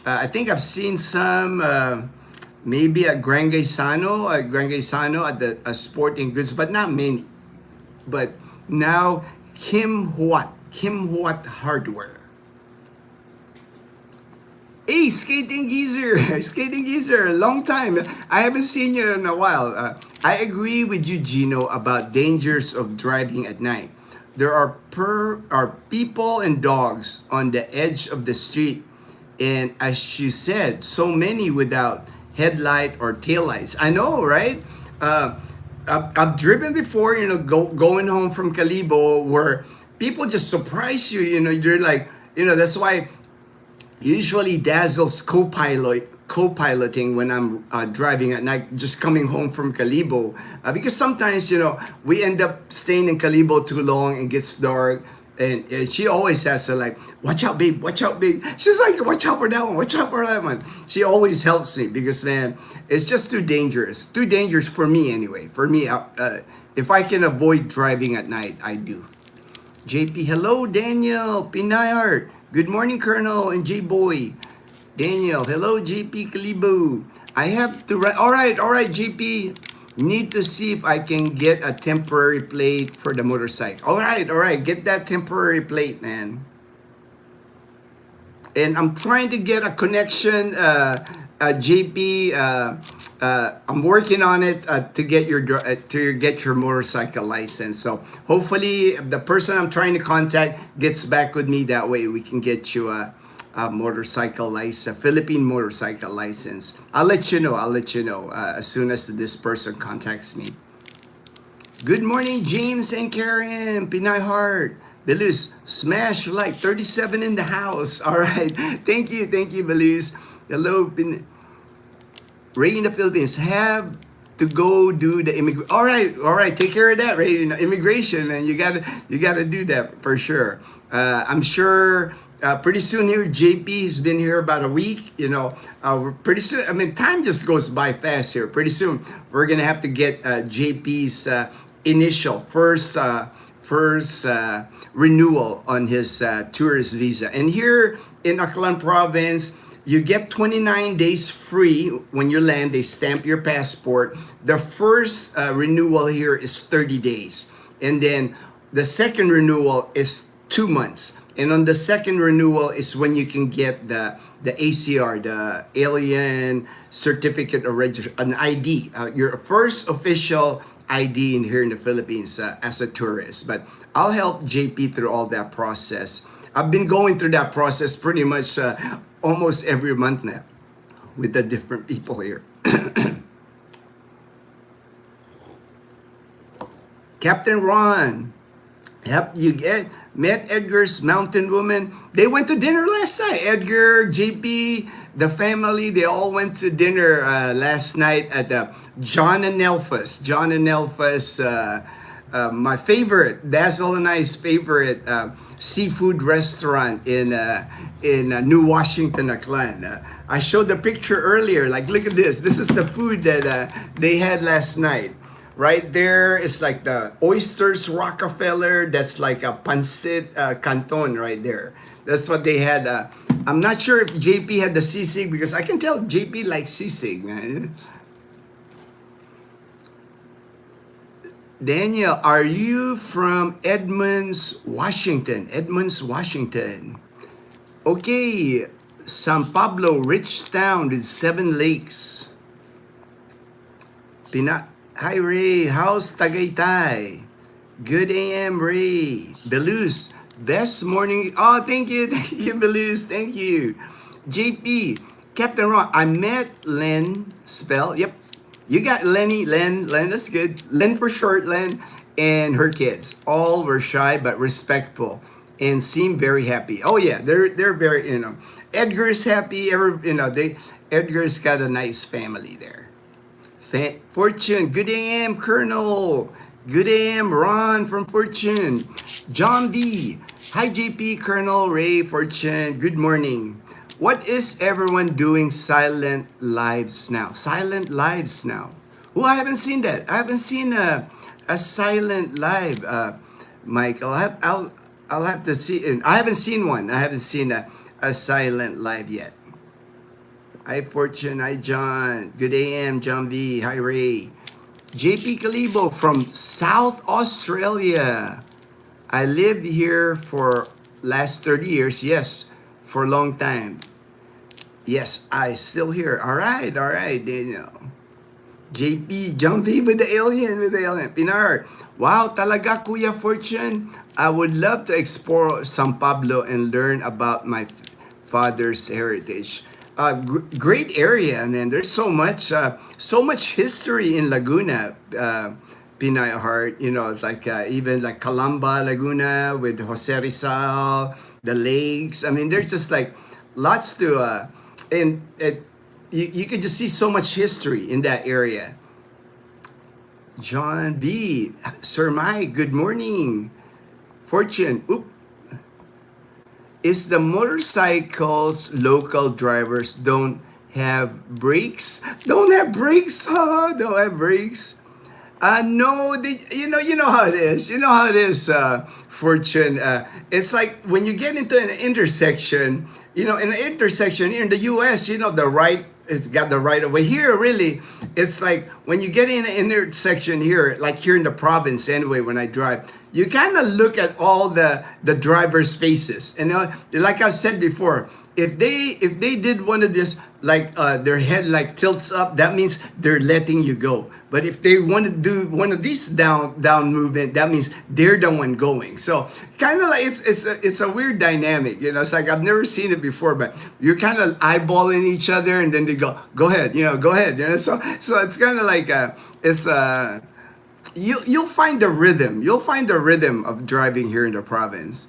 I think I've seen some maybe at Grand Gaisano at the sporting goods, but not many. But now Kim Watt Hardware. Hey, Skating Geezer, long time. I haven't seen you in a while. I agree with you, Gino, about dangers of driving at night. There are people and dogs on the edge of the street, and as you said, so many without headlight or taillights. I know, right? I've driven before, going home from Calibo, where people just surprise you. You're like, that's why usually Dazzle's co-pilot co-piloting when I'm driving at night, just coming home from Calibo. Because sometimes, we end up staying in Calibo too long and gets dark. And she always has to like, watch out, babe, watch out, babe. She's like, watch out for that one, watch out for that one. She always helps me because, man, it's just too dangerous. Too dangerous for me anyway. For me, if I can avoid driving at night, I do. JP, hello, Daniel, Pinayart. Good morning, Colonel and J-Boy. Daniel, hello, JP Kalibu. I have to write. All right, JP. Need to see if I can get a temporary plate for the motorcycle. All right, get that temporary plate, man. And I'm trying to get a connection, JP. I'm working on it to get your motorcycle license. So hopefully, the person I'm trying to contact gets back with me. That way, we can get you a motorcycle license, Philippine motorcycle license. I'll let you know. As soon as this person contacts me. Good morning, James and Karen, Pinay Heart. Belus, smash like 37 in the house. All right. Thank you, Belus. Hello, Ray in the Philippines. Have to go do the immigration. All right. Take care of that, Ray. Immigration, man. You gotta do that for sure. I'm sure. Pretty soon here, JP has been here about a week. Pretty soon. I mean, time just goes by fast here. Pretty soon, we're gonna have to get JP's initial first renewal on his tourist visa. And here in Aklan Province, you get 29 days free when you land. They stamp your passport. The first renewal here is 30 days, and then the second renewal is 2 months. And on the second renewal is when you can get the ACR, the Alien Certificate of Registration, an ID, your first official ID in here in the Philippines as a tourist. But I'll help JP through all that process. I've been going through that process pretty much almost every month now with the different people here. Captain Ron, you met Edgar's mountain woman. They went to dinner last night. Edgar, JP, the family, they all went to dinner last night at John and Elfas. My favorite, Dazzle and I's favorite seafood restaurant in New Washington, Aklan. I showed the picture earlier. Like, look at this. This is the food that they had last night. Right there, it's like the oysters Rockefeller. That's like a pancit canton right there. That's what they had. I'm not sure if JP had the sisig because I can tell JP likes sisig. Daniel, are you from Edmonds, Washington? Okay, San Pablo, rich town with 7 lakes. Hi Ray, how's Tagaytay? Good AM Ray. Belus, best morning. Oh, thank you, Belus, thank you. JP, Captain Ron, I met Len Spell. Yep, you got Lenny, Len, that's good. Len for short, Len, and her kids. All were shy but respectful and seemed very happy. Oh yeah, they're very, Edgar's happy. Edgar's got a nice family there. Fortune, good AM, Colonel. Good AM, Ron from Fortune. John B. Hi, JP, Colonel, Ray, Fortune. Good morning. What is everyone doing silent lives now? Oh, I haven't seen that. I haven't seen a silent live, Michael. I'll have to see. I haven't seen one. I haven't seen a silent live yet. Hi, Fortune. Hi, John. Good AM, John V. Hi, Ray. JP Kalibo from South Australia. I lived here for last 30 years. Yes, for a long time. Yes, I still here. All right, Daniel. JP, John V with the alien. Pinar. Wow, talaga, Kuya Fortune. I would love to explore San Pablo and learn about my father's heritage. Great area, man. There's so much history in Laguna, Pinay Heart. It's like even like Calamba Laguna with Jose Rizal, the lakes. I mean, there's just like lots to and you can just see so much history in that area. John B. Sir Mike, good morning. Fortune. Oop. Is the motorcycles local drivers don't have brakes? Don't have brakes? Huh? Don't have brakes? No, you know how it is. You know how it is, Fortune. It's like when you get into an intersection, in an intersection here in the U.S., the right, it's got the right of way. Here, really, it's like when you get in an intersection here, like here in the province anyway, when I drive, you kind of look at all the drivers' faces. And like I said before, if they did one of this, like their head like tilts up, that means they're letting you go. But if they want to do one of these down movement, that means they're the one going. So kind of like it's a weird dynamic. It's like I've never seen it before, but you're kind of eyeballing each other, and then they go ahead, go ahead. So it's kind of like it's you'll find the rhythm. You'll find the rhythm of driving here in the province.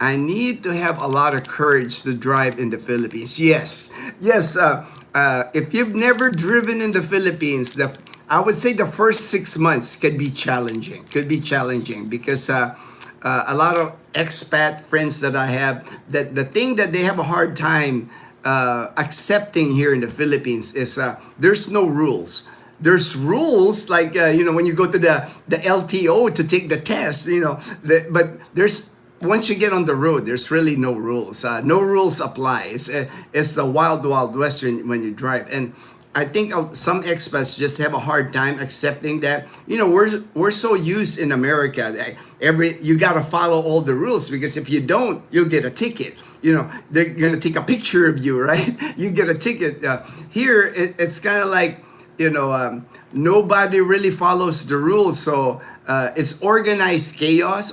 I need to have a lot of courage to drive in the Philippines. Yes, yes. If you've never driven in the Philippines, I would say the first 6 months could be challenging. Could be challenging because a lot of expat friends that I have, that the thing that they have a hard time accepting here in the Philippines is there's no rules. There's rules like when you go to the LTO to take the test, but there's once you get on the road, there's really no rules. No rules apply. It's the wild west when you drive. And I think some expats just have a hard time accepting that. We're so used in America that you gotta follow all the rules, because if you don't, you'll get a ticket. They're gonna take a picture of you, right? You get a ticket. Here, it's kind of like nobody really follows the rules, so it's organized chaos,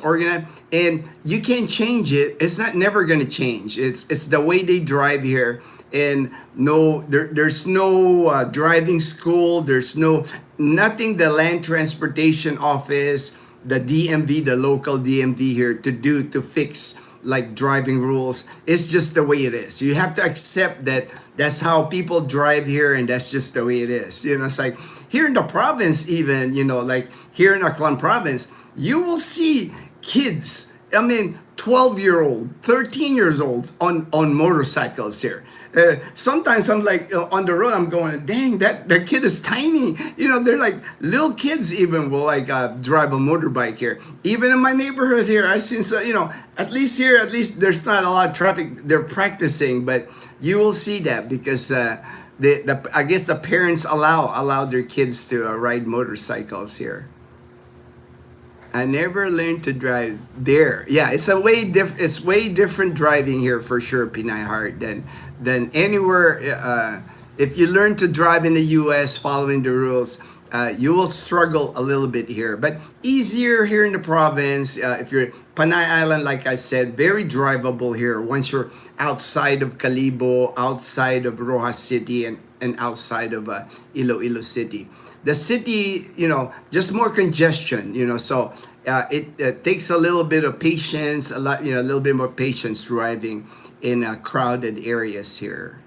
and you can't change it. It's not never gonna change. It's the way they drive here, and there's no driving school. There's nothing the Land Transportation Office, the DMV, the local DMV here to do to fix like driving rules. It's just the way it is. You have to accept that that's how people drive here, and that's just the way it is. It's like here in the province, even, like here in Aklan province, you will see kids, 12-year-old, 13 years old on motorcycles here. Sometimes I'm like on the road, I'm going, dang, that kid is tiny. They're like little kids even will like drive a motorbike here. Even in my neighborhood here, I've seen at least there's not a lot of traffic. They're practicing, but you will see that because I guess the parents allow their kids to ride motorcycles here. I never learned to drive there. Yeah, it's It's way different driving here for sure, Pinay Heart, than anywhere. If you learn to drive in the U.S. following the rules, you will struggle a little bit here, but easier here in the province. If you're Panay Island, like I said, very drivable here once you're outside of Calibo, outside of Rojas City, and outside of Iloilo City. The city, just more congestion, so it takes a little bit of patience, a little bit more patience driving in crowded areas here.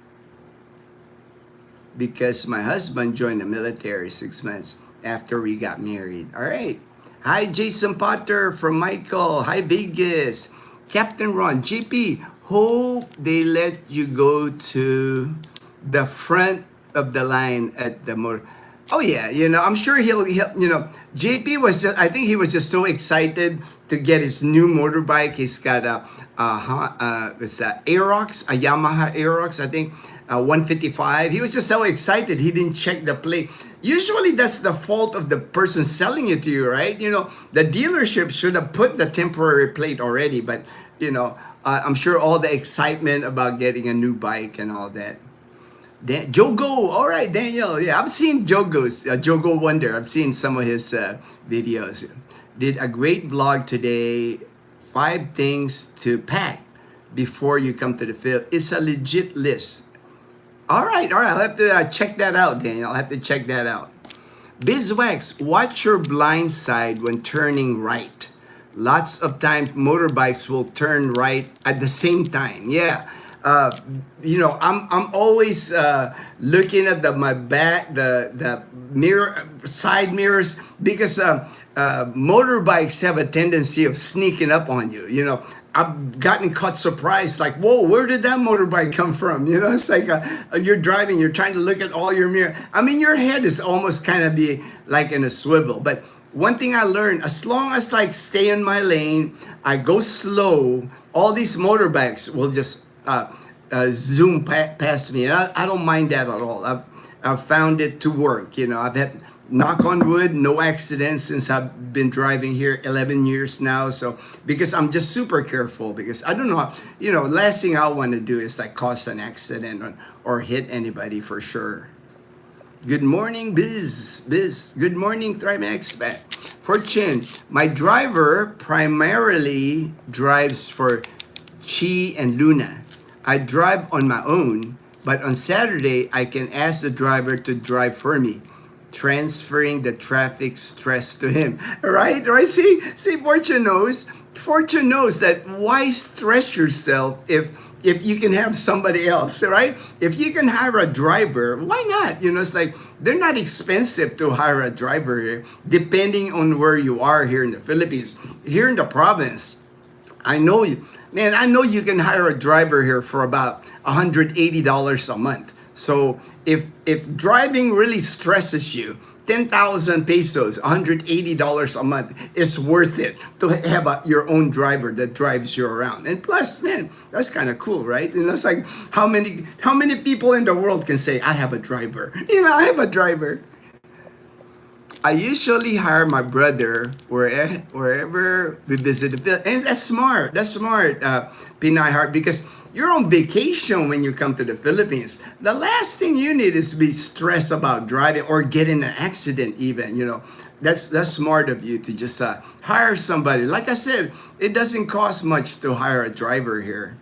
Because my husband joined the military 6 months after we got married. All right. Hi, Jason Potter from Michael. Hi, Vegas. Captain Ron. JP, hope they let you go to the front of the line at the motor. Oh yeah, I'm sure he'll JP was I think he was just so excited to get his new motorbike. He's got it's a Aerox, a Yamaha Aerox, I think, 155. He was just so excited. He didn't check the plate. Usually that's the fault of the person selling it to you, right? The dealership should have put the temporary plate already, but I'm sure all the excitement about getting a new bike and all that. Jogo, all right, Daniel. Yeah, I've seen Jogo Wonder. I've seen some of his videos. Did a great vlog today. 5 things to pack before you come to the field. It's a legit list. All right. I'll have to check that out, Daniel. I'll have to check that out. Bizwax, watch your blind side when turning right. Lots of times motorbikes will turn right at the same time. Yeah. uh, I'm always looking at my back, the mirror, side mirrors, because motorbikes have a tendency of sneaking up on you. I've gotten caught surprised, like, whoa, where did that motorbike come from? It's like you're driving, you're trying to look at all your mirror. I mean, your head is almost kind of be like in a swivel. But one thing I learned, as long as like stay in my lane, I go slow, all these motorbikes will just zoom past me. And I don't mind that at all. I've found it to work. I've had, knock on wood, no accidents since I've been driving here 11 years now. So, because I'm just super careful, because I don't know, last thing I want to do is like cause an accident or hit anybody for sure. Good morning, Biz. Good morning, Thrive Expat. Fortune, my driver primarily drives for Chi and Luna. I drive on my own, but on Saturday, I can ask the driver to drive for me, transferring the traffic stress to him. Right? See, Fortune knows that why stress yourself if you can have somebody else, right? If you can hire a driver, why not? It's like they're not expensive to hire a driver here, depending on where you are here in the Philippines. Here in the province, I know you can hire a driver here for about $180 a month. So if driving really stresses you, 10,000 pesos, $180 a month is worth it to have your own driver that drives you around. And plus, man, that's kind of cool, right? It's like how many people in the world can say, I have a driver. I have a driver. I usually hire my brother wherever we visit the Philippines. And that's smart. Pinay Heart, because you're on vacation when you come to the Philippines. The last thing you need is to be stressed about driving or get in an accident even. That's smart of you to just hire somebody. Like I said, it doesn't cost much to hire a driver here.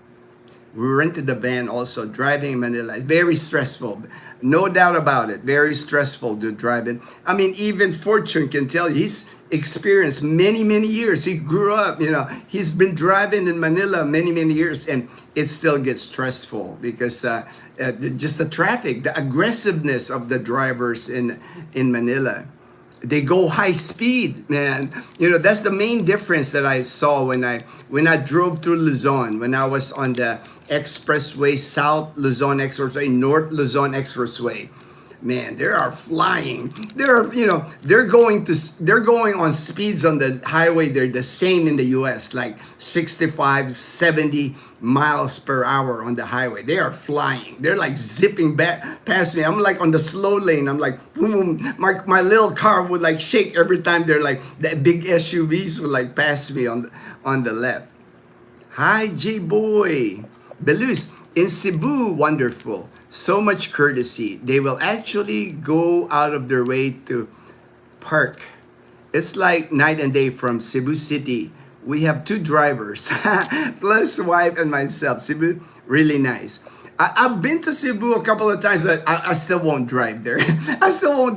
We rented the van also. Driving in Manila is very stressful. No doubt about it. Very stressful to drive in. I mean, even Fortune can tell you, he's experienced many, many years. He grew up, he's been driving in Manila many, many years, and it still gets stressful because just the traffic, the aggressiveness of the drivers in Manila. They go high speed, man. That's the main difference that I saw when I drove through Luzon, when I was on the expressway, South Luzon Expressway, North Luzon Expressway. Man, they are flying. They're going on speeds on the highway. They're the same in the US, like 65, 70 miles per hour on the highway. They are flying. They're like zipping back past me. I'm like on the slow lane. I'm like, boom, boom. My little car would like shake every time they're like, that big SUVs would like pass me on the left. Hi, J-Boy. Belus, in Cebu, wonderful. So much courtesy. They will actually go out of their way to park. It's like night and day from Cebu City. We have 2 drivers, plus wife and myself. Cebu, really nice. I've been to Cebu a couple of times, but I still won't drive there. I saw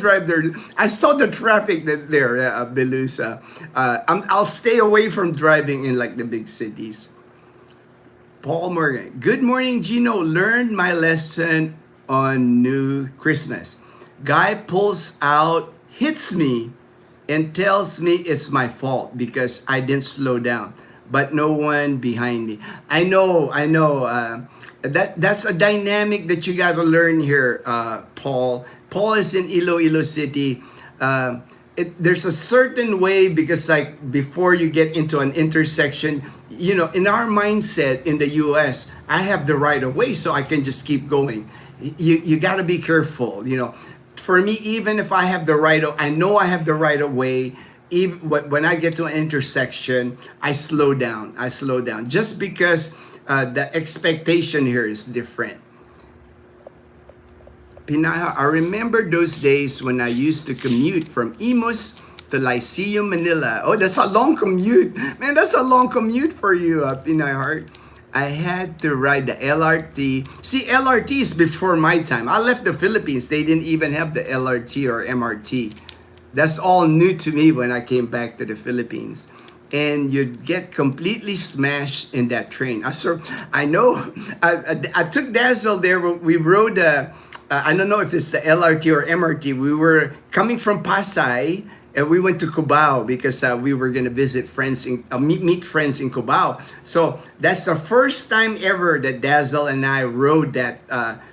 the traffic there, Belusa. I'll stay away from driving in like the big cities. Paul Morgan. Good morning, Gino. Learned my lesson on New Christmas. Guy pulls out, hits me, and tells me it's my fault because I didn't slow down. But no one behind me. I know. That's a dynamic that you got to learn here, Paul. Paul is in Iloilo City. There's a certain way, because like before you get into an intersection, in our mindset in the US, I have the right of way, so I can just keep going. You got to be careful. For me, even if I have the right of, I know I have the right of way. Even when I get to an intersection, I slow down. Just because the expectation here is different. Pinaha, I remember those days when I used to commute from Imus to Lyceum, Manila. Oh, that's a long commute. Man, that's a long commute for you, Pinay Heart. I had to ride the LRT. See, LRT is before my time. I left the Philippines. They didn't even have the LRT or MRT. That's all new to me when I came back to the Philippines. and you'd get completely smashed in that train. I know. I took Dazzle there. We rode. I don't know if it's the LRT or MRT. We were coming from Pasay, and we went to Cubao because we were gonna visit friends in meet friends in Cubao. So that's the first time ever that Dazzle and I rode that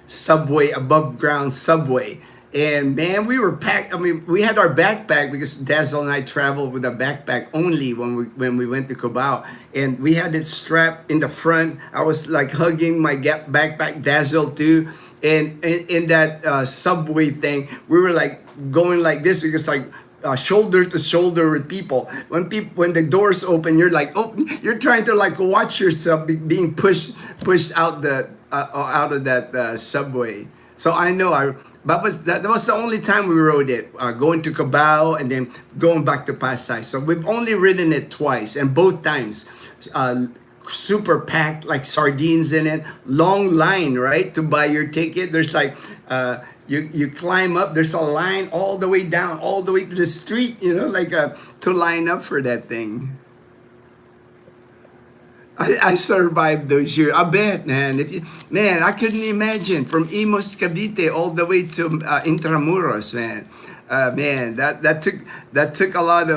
subway, above ground subway. And man, we were packed. I mean, we had our backpack because Dazzle and I traveled with a backpack only when we went to Cubao, and we had it strapped in the front. I was like hugging my backpack, Dazzle too, and in that subway thing, we were like going like this because like. Shoulder to shoulder with people. When the doors open, you're like, oh, you're trying to like watch yourself being pushed out out of that subway. So I know that was the only time we rode it, going to Cubao and then going back to Pasay. So we've only ridden it twice, and both times, super packed, like sardines in it. Long line, right, to buy your ticket. There's like. You climb up, there's a line all the way down, all the way to the street, like to line up for that thing. I survived those years. I bet, man. Man, I couldn't imagine from Imos Cavite all the way to Intramuros, man. Man, that took a lot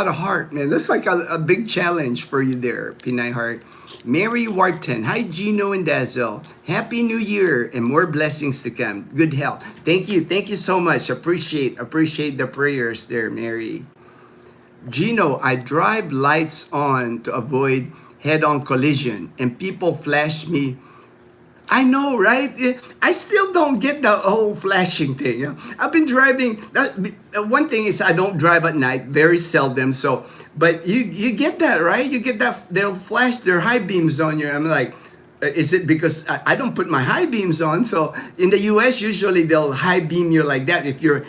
of heart, man. That's like a big challenge for you there, Pinay Heart. Mary Wharton. Hi, Gino and Dazzle. Happy New Year and more blessings to come. Good health. Thank you so much. Appreciate the prayers there, Mary. Gino, I drive lights on to avoid head-on collision, and people flash me. I know, right? I still don't get the whole flashing thing. I've been driving. One thing is I don't drive at night, very seldom. So, but you get that, right? You get that they'll flash their high beams on you. I'm like, is it because I don't put my high beams on? So in the U.S. usually they'll high beam you like that if you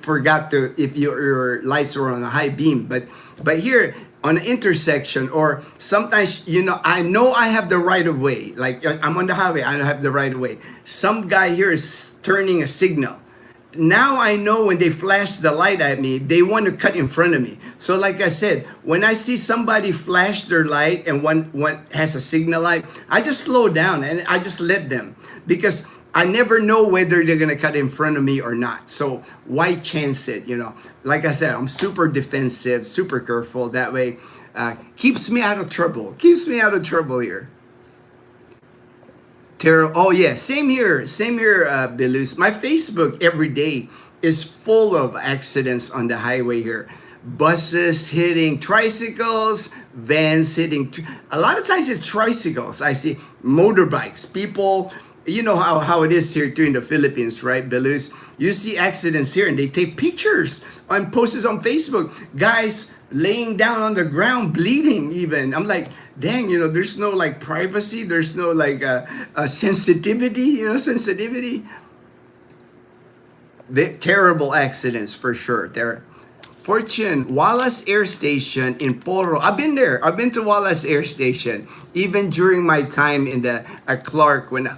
forgot to if your lights are on a high beam. But here on an intersection, or sometimes, I know I have the right of way. Like I'm on the highway, I have the right of way. Some guy here is turning a signal. Now I know when they flash the light at me, they want to cut in front of me. So like I said, when I see somebody flash their light and one has a signal light, I just slow down and I just let them, because I never know whether they're gonna cut in front of me or not. So why chance it? Like I said, I'm super defensive, super careful. That way, keeps me out of trouble. Keeps me out of trouble here. Oh yeah, same here, Belus. My Facebook every day is full of accidents on the highway here. Buses hitting tricycles, vans hitting. A lot of times it's tricycles. I see motorbikes, people. You know how it is here too in the Philippines, right, Belus? You see accidents here and they take pictures and post it on Facebook. Guys laying down on the ground, bleeding even. I'm like, dang, there's no like privacy. There's no like sensitivity, sensitivity. Terrible accidents for sure. Fortune, Wallace Air Station in Poro. I've been there. I've been to Wallace Air Station. Even during my time in at Clark, when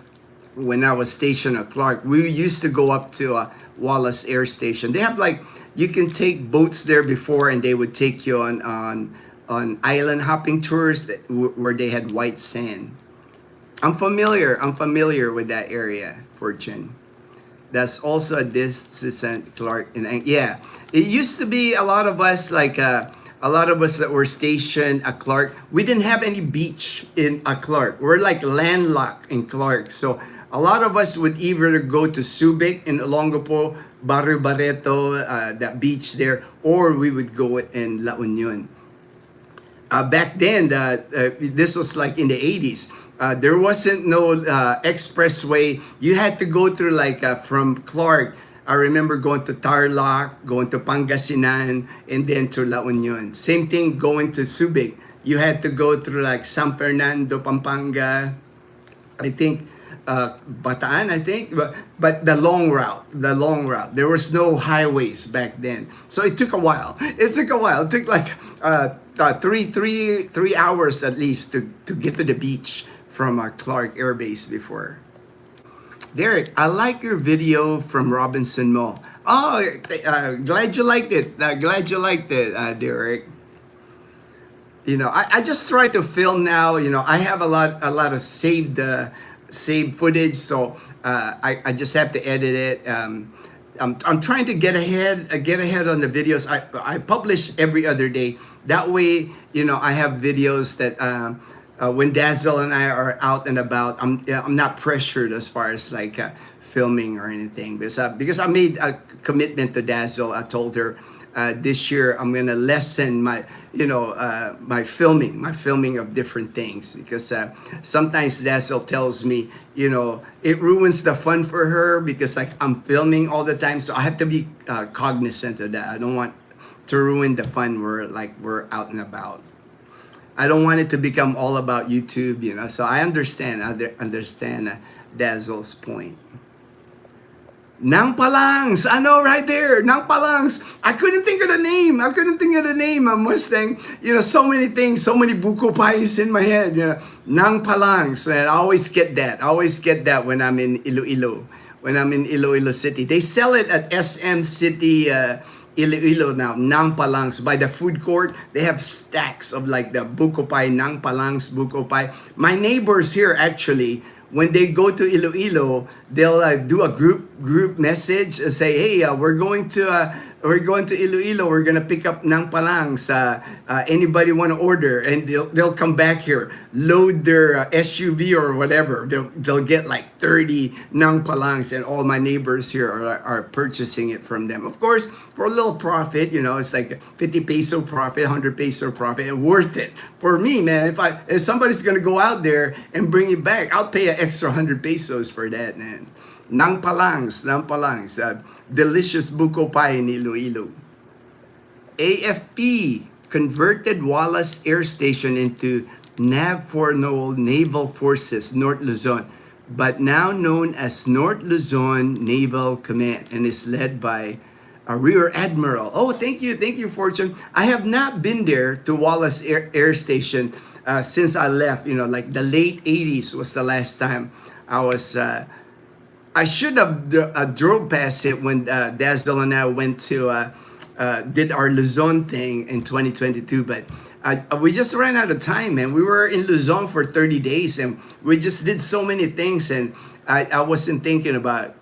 I was stationed at Clark, we used to go up to Wallace Air Station. They have like, you can take boats there before, and they would take you on island hopping tours where they had white sand. I'm familiar with that area, Fortune. That's also a distance at Clark. And yeah, it used to be a lot of us that were stationed at Clark. We didn't have any beach in Clark. We're like landlocked in Clark. So a lot of us would either go to Subic in Olongapo, Barrio Barreto, that beach there, or we would go in La Union. Back then, this was like in the 80s. There wasn't no expressway. You had to go through like from Clark. I remember going to Tarlac, going to Pangasinan, and then to La Union. Same thing going to Subic. You had to go through like San Fernando, Pampanga, I think, Bataan, I think, but the long route. There was no highways back then, so it took a while. It took like 3 hours at least to get to the beach from Clark Air Base before. Derek, I like your video from Robinson Mall. Oh, glad you liked it. Derek. I just try to film now. I have a lot of saved footage, so I just have to edit it. I'm trying to get ahead on the videos. I publish every other day. That way, I have videos that when Dazzle and I are out and about, I'm not pressured as far as like filming or anything, because I made a commitment to Dazzle. I told her this year I'm gonna lessen my filming of different things, because sometimes Dazzle tells me it ruins the fun for her, because like I'm filming all the time, so I have to be cognizant of that. I don't want to ruin the fun where like we're out and about. I don't want it to become all about YouTube, so I understand Dazzle's point. Nang Palangs, I know, right there, Nang Palangs. I couldn't think of the name. A Mustang. So many things, so many buko pies in my head. Nang Palangs. And I always get that when I'm in Iloilo. When I'm in Iloilo City, they sell it at SM City. Iloilo now, Nang Palangs. By the food court, they have stacks of like the buko pie, Nang Palangs buko pie. My neighbors here actually, when they go to Iloilo, they'll do a group message and say, "Hey, we're going to Iloilo. We're gonna pick up Nang Palangs. Anybody want to order?" And they'll come back here, load their SUV or whatever. They'll get like 30 Nang Palangs, and all my neighbors here are purchasing it from them. Of course, for a little profit. It's like 50 peso profit, 100 peso profit, and worth it for me, man. If somebody's gonna go out there and bring it back, I'll pay an extra 100 pesos for that, man. Nang Palangs, delicious buko pie in Iloilo. AFP converted Wallace Air Station into NAV-4 Naval Forces, North Luzon, but now known as North Luzon Naval Command, and is led by a Rear Admiral. Oh, thank you, Fortune. I have not been there to Wallace Air Station since I left. Like the late 80s was the last time I was. I should have drove past it when Dazzle and I went to did our Luzon thing in 2022, but we just ran out of time, man. We were in Luzon for 30 days, and we just did so many things, and I wasn't thinking about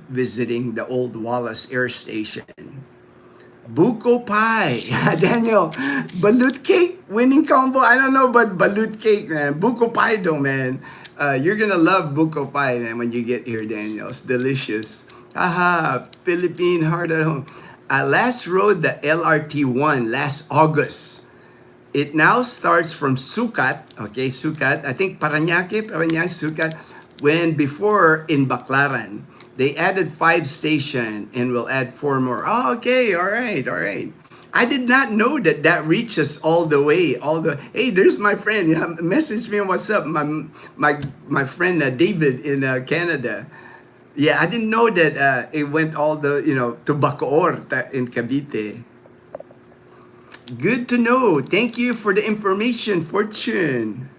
visiting the old Wallace Air Station. Buko pie. Daniel, balut cake, winning combo. I don't know about balut cake, man. Buko pie though, man. You're gonna love buko pie, man, when you get here, Daniel. It's delicious. Aha, Philippine heart at home. I last rode the LRT1 last August. It now starts from Sucat, okay, Sucat. I think Parañaque, Sucat. When before in Baclaran, they added 5 stations and will add 4 more. Oh, okay, all right. I did not know that reaches all the way. Hey, there's my friend. Message me on WhatsApp. My friend David in Canada. Yeah, I didn't know that it went all to Bacoor in Cavite. Good to know. Thank you for the information, Fortune.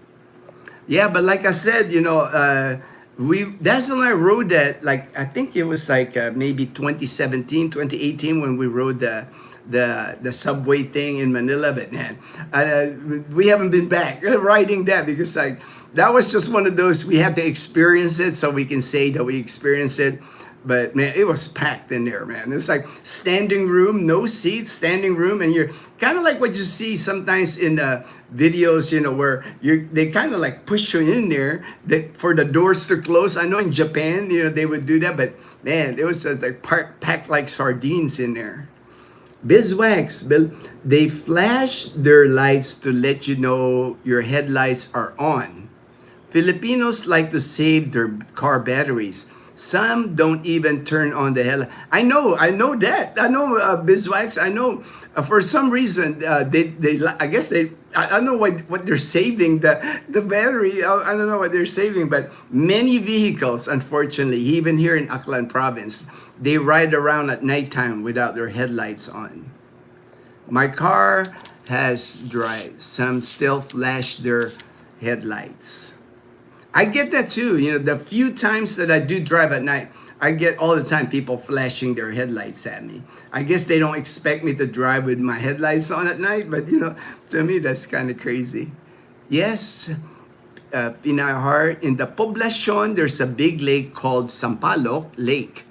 Yeah, but like I said, Dazzle and I rode that, like, I think it was like maybe 2017, 2018 when we rode the subway thing in Manila. But man, we haven't been back riding that, because like that was just one of those, we had to experience it so we can say that we experienced it. But man, it was packed in there, man. It was like standing room, no seats, standing room, and you're kind of like what you see sometimes in the videos, where they kind of like push you in there for the doors to close. I know in Japan, they would do that, but man, it was just like packed like sardines in there. Bizwax, they flash their lights to let you know your headlights are on. Filipinos like to save their car batteries. Some don't even turn on the headlight. I know that. I know, Bizwax. I know for some reason I guess they. I don't know what they're saving the battery. I don't know what they're saving, but many vehicles, unfortunately, even here in Aklan Province, they ride around at nighttime without their headlights on. My car has drive. Some still flash their headlights. I get that too. The few times that I do drive at night, I get all the time people flashing their headlights at me. I guess they don't expect me to drive with my headlights on at night, but to me that's kind of crazy. Yes, Pinahar, in the Poblacion, there's a big lake called Sampaloc Lake.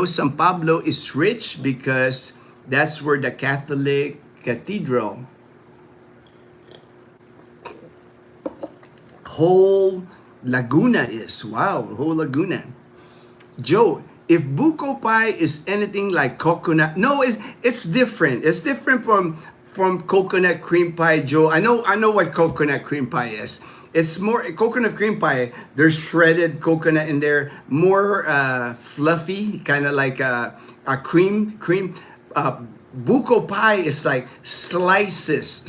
San Pablo is rich because that's where the Catholic Cathedral, whole Laguna is. Wow, whole Laguna. Joe, if buko pie is anything like coconut, no, it's different. It's different from coconut cream pie, Joe. I know what coconut cream pie is. It's more coconut cream pie. There's shredded coconut in there, more fluffy, kind of like a cream. Buko pie is like slices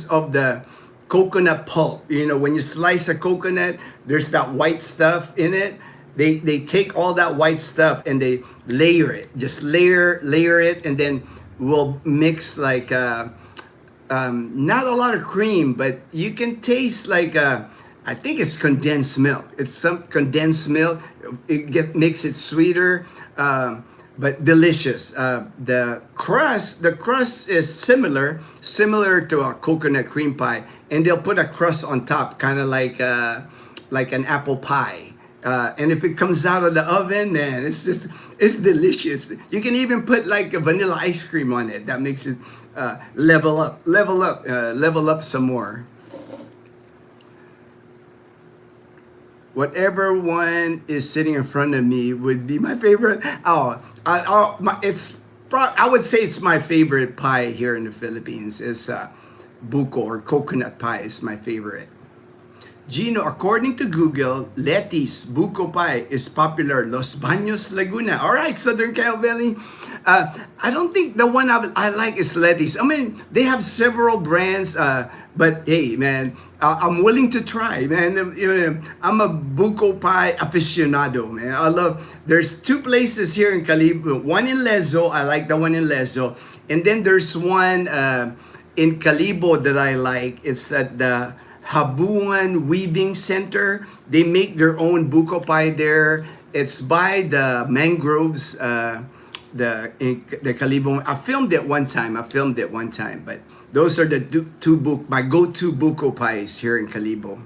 of the coconut pulp. When you slice a coconut, there's that white stuff in it. They take all that white stuff and they layer it, just layer it, and then we'll mix like not a lot of cream, but you can taste like I think it's condensed milk. It's some condensed milk. Makes it sweeter, but delicious. The crust is similar to a coconut cream pie, and they'll put a crust on top, kind of like an apple pie. And if it comes out of the oven, man, it's delicious. You can even put like a vanilla ice cream on it. That makes it level up some more. Whatever one is sitting in front of me would be my favorite. I would say it's my favorite pie here in the Philippines. Is buko or coconut pie is my favorite. Gino, according to Google, Letty's Buko Pie is popular Los Baños, Laguna. All right, Southern Cal Valley. I don't think the one I like is Letty's. I mean, they have several brands, but hey, man, I'm willing to try, man. I'm a Buko Pie aficionado, man. There's two places here in Calibo. One in Lezo, I like the one in Lezo. And then there's one in Calibo that I like. It's at the Habuan Weaving Center. They make their own buko pie there. It's by the mangroves, the Calibong. I filmed it one time, but those are the my go-to buko pies here in Calibo.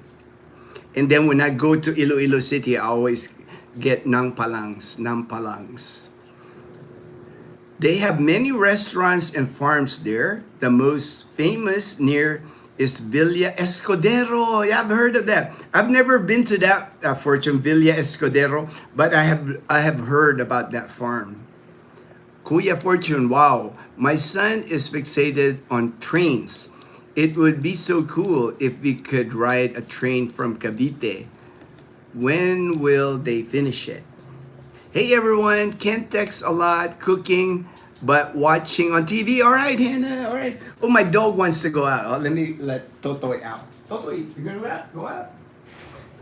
And then when I go to Iloilo City, I always get nang palangs. They have many restaurants and farms there. The most famous near is Villa Escudero. Yeah, I've heard of that. I've never been to that Fortune Villa Escudero, but I have heard about that farm. Kuya Fortune, wow, my son is fixated on trains. It would be so cool if we could ride a train from Cavite. When will they finish it? Hey everyone, can't text a lot, cooking, but watching on TV. All right, Hannah, all right. Oh, my dog wants to go out. Oh, let me let Totoy out. Totoy, you're gonna go out? Go out.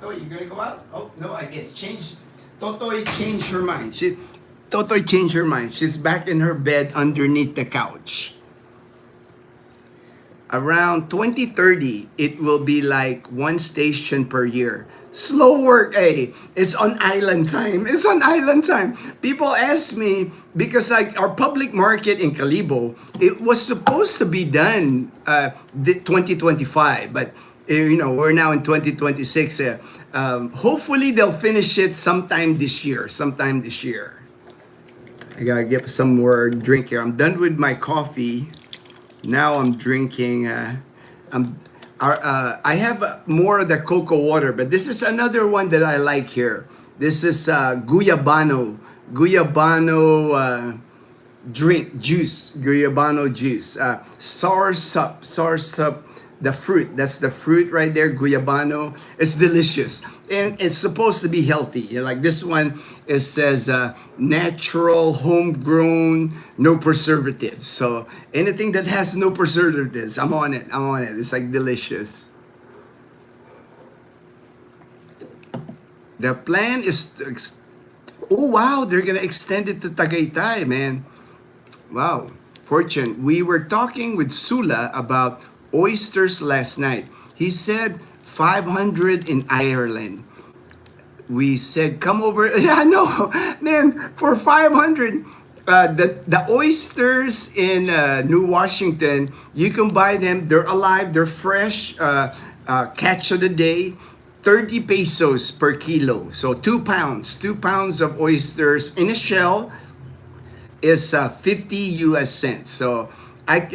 Totoy, you gonna go out? Oh, no, I guess Totoy changed her mind. Totoy changed her mind. She's back in her bed underneath the couch. Around 2030, it will be like one station per year. Slow work, hey. It's on island time. People ask me, because like our public market in Calibo, it was supposed to be done 2025, but we're now in 2026. Hopefully they'll finish it sometime this year. I gotta get some more drink here. I'm done with my coffee. Now I'm drinking. I have more of the cocoa water, but this is another one that I like here. This is Guyabano Guyabano juice. Soursop, the fruit. That's the fruit right there, Guyabano. It's delicious. And it's supposed to be healthy. Like this one, it says natural, homegrown, no preservatives. So anything that has no preservatives, I'm on it. It's like delicious. The plan is to oh wow, they're gonna extend it to Tagaytay, man. Wow. Fortune, we were talking with Sula about oysters last night. He said 500 in Ireland. we said, come over. Yeah, no, man, for 500. The oysters in New Washington, you can buy them. They're alive. They're fresh. Catch of the day, 30 pesos per kilo. So 2 pounds, 2 pounds of oysters in a shell is 50 US cents. So I've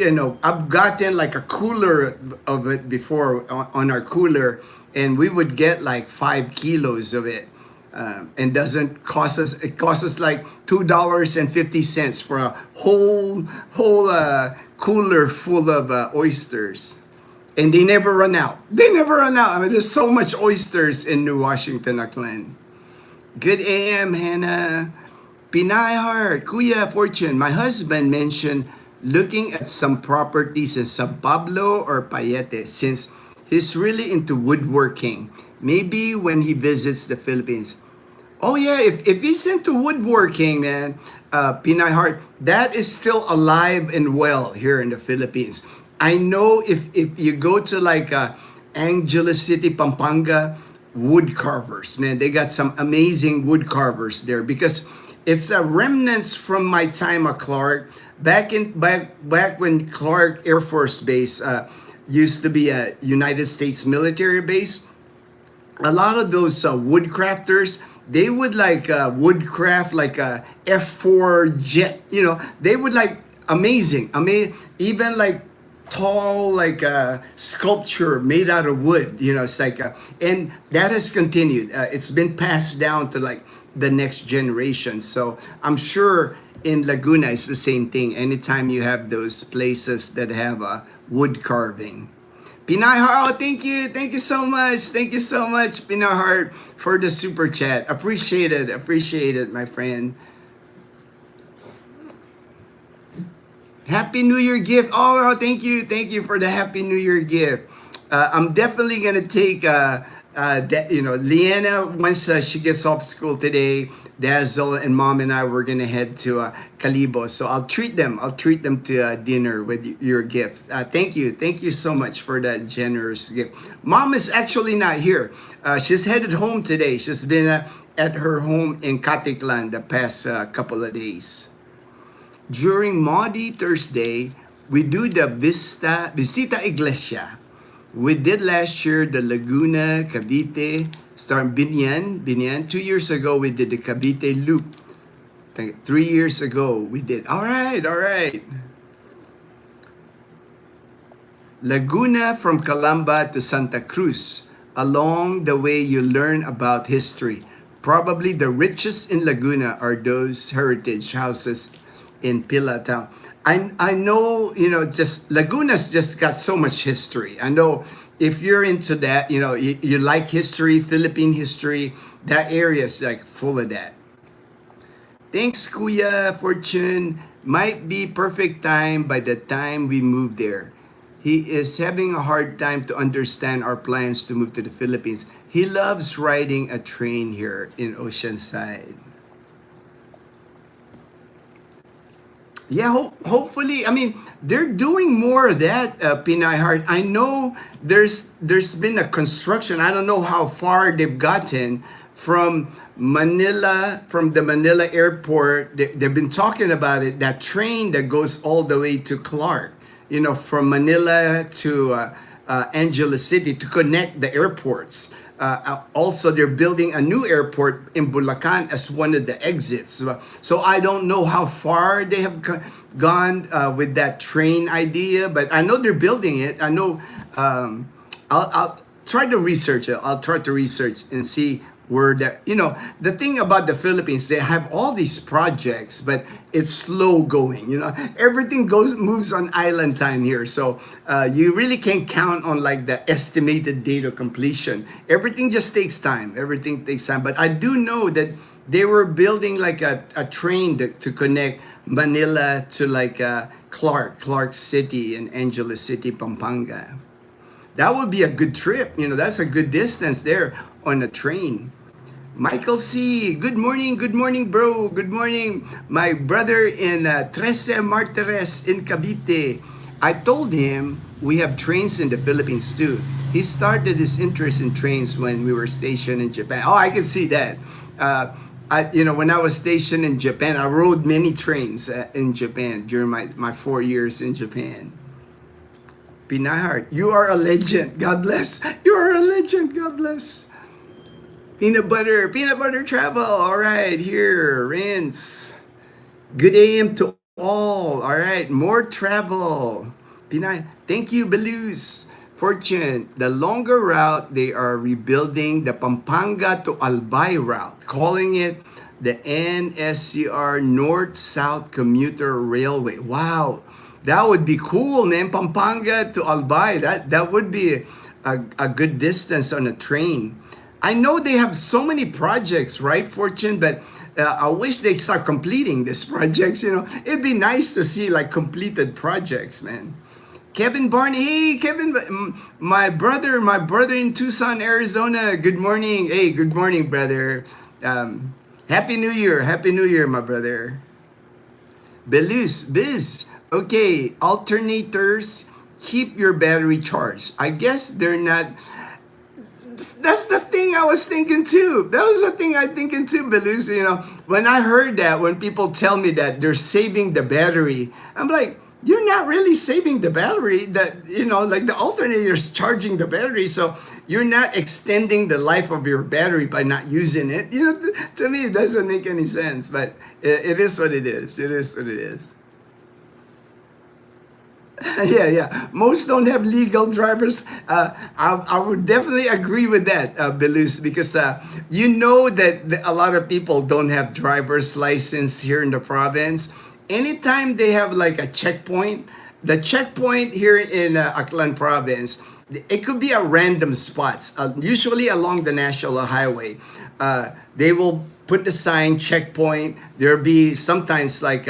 gotten like a cooler of it before on our cooler, and we would get like 5 kilos of it. And doesn't cost us. It costs us like $2.50 for a whole cooler full of oysters, and they never run out. They never run out. I mean, there's so much oysters in New Washington, Auckland. Good AM, Hannah. Pinay Heart, Kuya Fortune. My husband mentioned looking at some properties in San Pablo or Payete since he's really into woodworking. Maybe when he visits the Philippines. Oh yeah, if he's into woodworking, man, Pinay Heart, that is still alive and well here in the Philippines. I know if you go to like Angeles City, Pampanga, wood carvers, man, they got some amazing wood carvers there because it's a remnants from my time at Clark. Back when Clark Air Force Base used to be a United States military base, a lot of those woodcrafters, they would like woodcraft like a F4 jet. They would like amazing. I mean, even like tall like sculpture made out of wood. It's like and that has continued. It's been passed down to like the next generation. So I'm sure in Laguna it's the same thing. Anytime you have those places that have wood carving. Pinay Heart, oh, thank you so much, Pinay Heart, for the super chat. Appreciate it, my friend. Happy New Year gift. Oh, thank you for the Happy New Year gift. I'm definitely gonna take Leanna once she gets off school today. Dazzle and Mom and I were gonna head to Calibo, so I'll treat them to dinner with your gift. Thank you so much for that generous gift. Mom is actually not here. She's headed home today. She's been at her home in Katiklan the past couple of days. During Maundy Thursday, we do the Visita Iglesia. We did last year the Laguna, Cavite, starting Binyan. 2 years ago, we did the Cavite Loop. 3 years ago, we did. All right. Laguna from Calamba to Santa Cruz. Along the way, you learn about history. Probably the richest in Laguna are those heritage houses in Pila Town. I know, just Laguna's just got so much history. I know if you're into that, you like history, Philippine history, that area is like full of that. Thanks, Kuya Fortune. Might be perfect time by the time we move there. He is having a hard time to understand our plans to move to the Philippines. He loves riding a train here in Oceanside. Yeah, hopefully. I mean, they're doing more of that, Pinay Heart. I know there's been a construction. I don't know how far they've gotten from Manila, from the Manila airport. They've been talking about it. That train that goes all the way to Clark, from Manila to Angeles City to connect the airports. Also, they're building a new airport in Bulacan as one of the exits. So I don't know how far they have gone with that train idea, but I know they're building it. I know. I'll try to research it. I'll try to research and see where that. The thing about the Philippines, they have all these projects, but it's slow going. Everything moves on island time here, so you really can't count on like the estimated date of completion. Everything just takes time. But I do know that they were building like a train to connect Manila to like Clark City and Angeles City, Pampanga. That would be a good trip. That's a good distance there on a train. Michael C. Good morning, bro. Good morning, my brother in Trece Martires in Cavite. I told him we have trains in the Philippines too. He started his interest in trains when we were stationed in Japan. Oh, I can see that. When I was stationed in Japan, I rode many trains in Japan during my 4 years in Japan. Pinahart, you are a legend. God bless. You are a legend. God bless. Peanut butter travel. All right, here, rinse. Good AM to all. All right, more travel. Pinay, thank you, Belus. Fortune, the longer route, they are rebuilding the Pampanga to Albay route, calling it the NSCR North-South Commuter Railway. Wow, that would be cool, man. Pampanga to Albay. That would be a good distance on a train. I know they have so many projects, right, Fortune? But I wish they start completing these projects. It'd be nice to see like completed projects, man. Kevin Barney, hey Kevin, my brother in Tucson, Arizona. Good morning, hey, good morning, brother. Happy New Year, my brother. Biz. Okay, alternators keep your battery charged. I guess they're not. That's the thing I was thinking too. That was the thing I thinking too, Belusi. When I heard that, when people tell me that they're saving the battery, I'm like, you're not really saving the battery. Like the alternator is charging the battery, so you're not extending the life of your battery by not using it. To me, it doesn't make any sense. But it is what it is. It is what it is. Yeah. Most don't have legal drivers. I would definitely agree with that, Belus, because you know that a lot of people don't have driver's license here in the province. Anytime they have like a checkpoint, the checkpoint here in Aklan province, it could be a random spots, usually along the national highway. They will put the sign checkpoint. There'll be sometimes like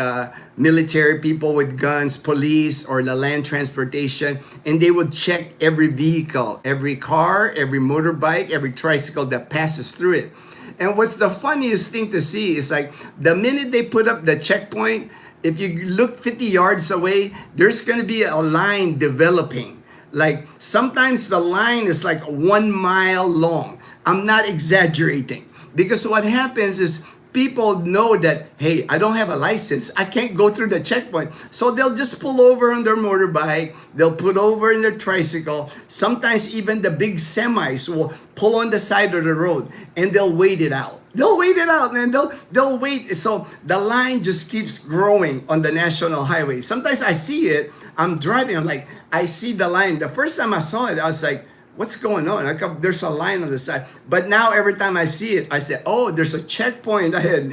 military people with guns, police, or the land transportation, and they would check every vehicle, every car, every motorbike, every tricycle that passes through it. And what's the funniest thing to see is like the minute they put up the checkpoint, if you look 50 yards away, there's going to be a line developing. Like sometimes the line is like 1 mile long. I'm not exaggerating. Because what happens is people know that, hey, I don't have a license. I can't go through the checkpoint. So they'll just pull over on their motorbike. They'll put over in their tricycle. Sometimes even the big semis will pull on the side of the road and they'll wait it out. They'll wait it out, man. They'll wait. So the line just keeps growing on the national highway. Sometimes I see it. I'm driving. I'm like, I see the line. The first time I saw it, I was like, what's going on? There's a line on the side. But now every time I see it, I say, oh, there's a checkpoint ahead.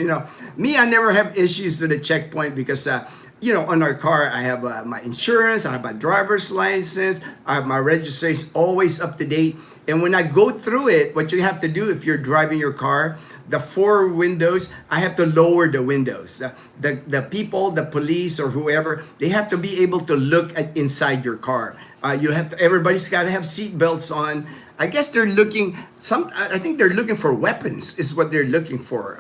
Me, I never have issues with the checkpoint because, on our car, I have my insurance, I have my driver's license, I have my registration always up to date. And when I go through it, what you have to do if you're driving your car, the 4 windows, I have to lower the windows. The people, the police or whoever, they have to be able to look at inside your car. Everybody's got to have seat belts on. I guess they're looking, I think they're looking for weapons is what they're looking for.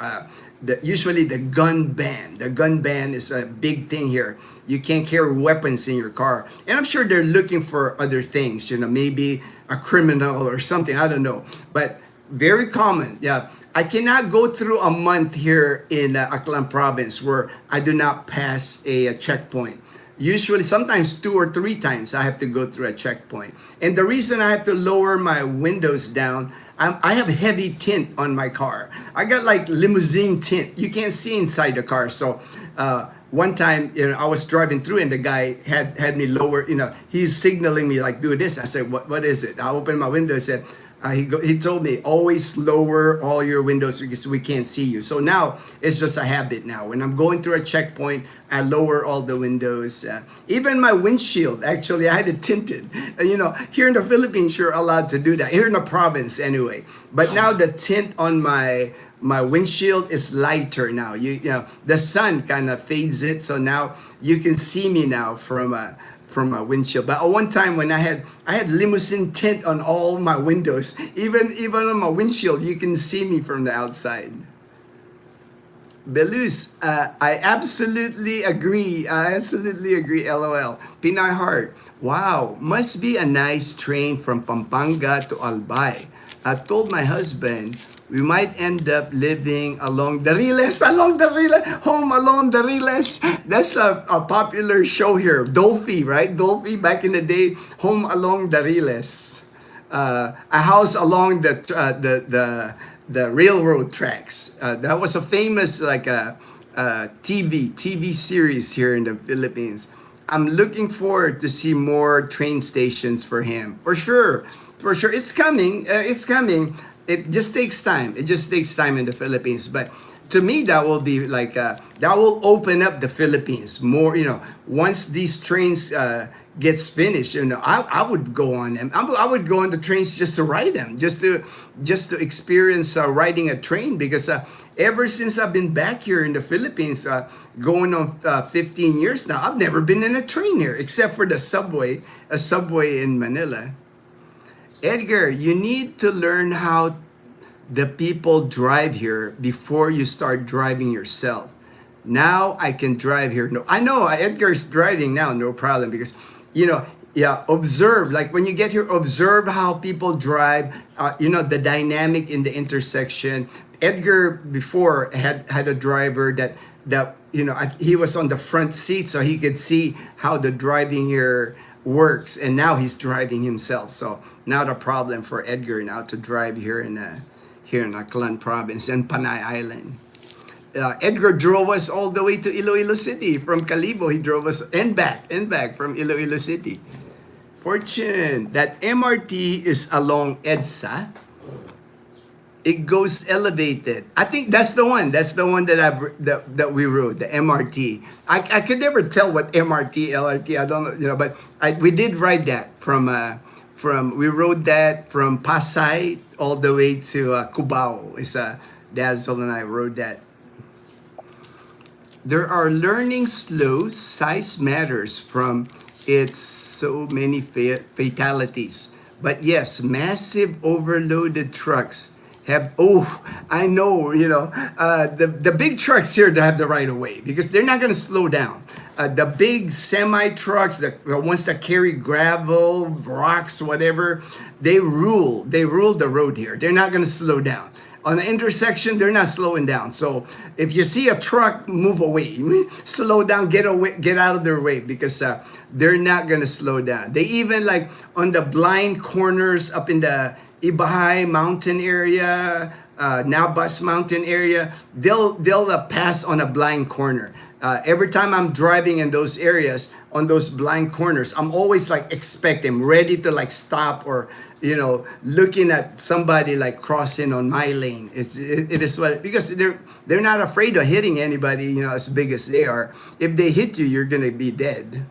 Usually the gun ban. The gun ban is a big thing here. You can't carry weapons in your car. And I'm sure they're looking for other things, maybe a criminal or something, I don't know. But very common, yeah. I cannot go through a month here in Aklan province where I do not pass a checkpoint. Usually, sometimes 2 or 3 times I have to go through a checkpoint. And the reason I have to lower my windows down, I have heavy tint on my car. I got like limousine tint. You can't see inside the car. So one time, I was driving through and the guy had me lower, he's signaling me like, do this. I said, what is it? I opened my window and said, he told me, always lower all your windows because we can't see you. So now it's just a habit now. When I'm going through a checkpoint, I lower all the windows. Even my windshield, actually, I had it tinted. Here in the Philippines, you're allowed to do that. Here in the province, anyway. But now the tint on my windshield is lighter now. The sun kind of fades it. So now you can see me now from a windshield. But one time when I had limousine tint on all my windows, even on my windshield, you can see me from the outside. Belus, I absolutely agree. I absolutely agree. LOL. Pinay Heart. Wow, must be a nice train from Pampanga to Albay. I told my husband we might end up living along the Riles, home along the Riles. That's a popular show here. Dolphy, right? Dolphy back in the day, home along the Riles. A house along the railroad tracks. That was a famous TV series here in the Philippines. I'm looking forward to see more train stations for him. For sure, it's coming. It's coming. It just takes time. It just takes time in the Philippines, but to me that will be that will open up the Philippines more. Once these trains gets finished, I would go on them. I would go on the trains just to ride them, just to experience riding a train, because ever since I've been back here in the Philippines, going on 15 years now, I've never been in a train here except for the subway, a subway in Manila. Edgar, you need to learn how the people drive here before you start driving yourself. Now I can drive here. No, I know Edgar's driving now, no problem, because yeah, observe, like when you get here, observe how people drive, the dynamic in the intersection. Edgar before had a driver that he was on the front seat so he could see how the driving here works, and now he's driving himself. So not a problem for Edgar now to drive here in Aklan province and Panay Island. Edgar drove us all the way to Iloilo City from Calibo. He drove us and back from Iloilo City. Fortune, that MRT is along EDSA. It goes elevated. I think that's the one. That's the one that we rode, the MRT. I could never tell what MRT, LRT. I don't know, but we did ride that we rode that from Pasay all the way to Cubao. Dazzle and I rode that. There are learning slow, size matters from its so many fatalities. But yes, massive overloaded trucks have, I know, the big trucks here that have the right of way, because they're not going to slow down. The big semi trucks, the ones that carry gravel, rocks, whatever, they rule the road here. They're not going to slow down. On an intersection, they're not slowing down. So if you see a truck, move away, slow down, get out of their way, because they're not gonna slow down. They even, like on the blind corners up in the Ibahay mountain area, Nabas mountain area, they'll pass on a blind corner. Every time I'm driving in those areas, on those blind corners, I'm always like expecting, ready to like stop, or looking at somebody like crossing on my lane. It is what, because they're not afraid of hitting anybody, as big as they are. If they hit you, you're gonna be dead.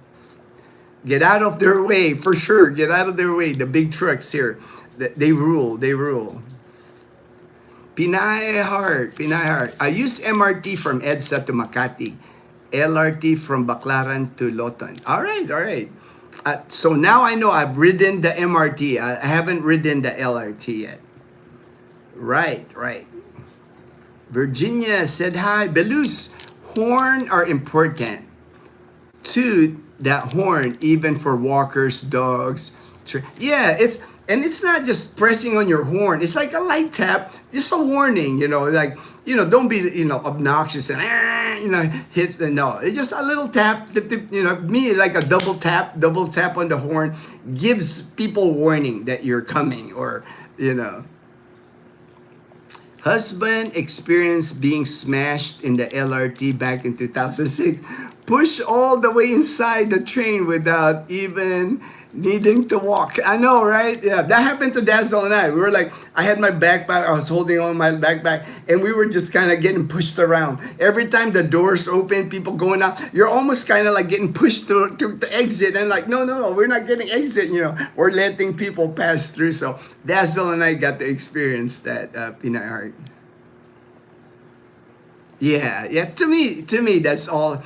Get out of their way, for sure. Get out of their way. The big trucks here, they rule. Pinay Heart. I use MRT from EDSA to Makati, LRT from Baclaran to Loton. All right. So now I know I've ridden the MRT. I haven't ridden the LRT yet. Right. Virginia said hi. Belus, horn are important. Toot that horn even for walkers, dogs. Yeah, it's not just pressing on your horn. It's like a light tap, just a warning, don't be, obnoxious and, hit the, no. It's just a little tap, me like a double tap on the horn gives people warning that you're coming, or, Husband experienced being smashed in the LRT back in 2006. Pushed all the way inside the train without even needing to walk. I know, right? Yeah, that happened to Dazzle and I. We were like, I had my backpack, I was holding on my backpack, and we were just kind of getting pushed around. Every time the doors open, people going out, you're almost kind of like getting pushed to the exit, and like, no, we're not getting exit, we're letting people pass through. So Dazzle and I got to experience that, Pinay Heart. Yeah. To me, that's all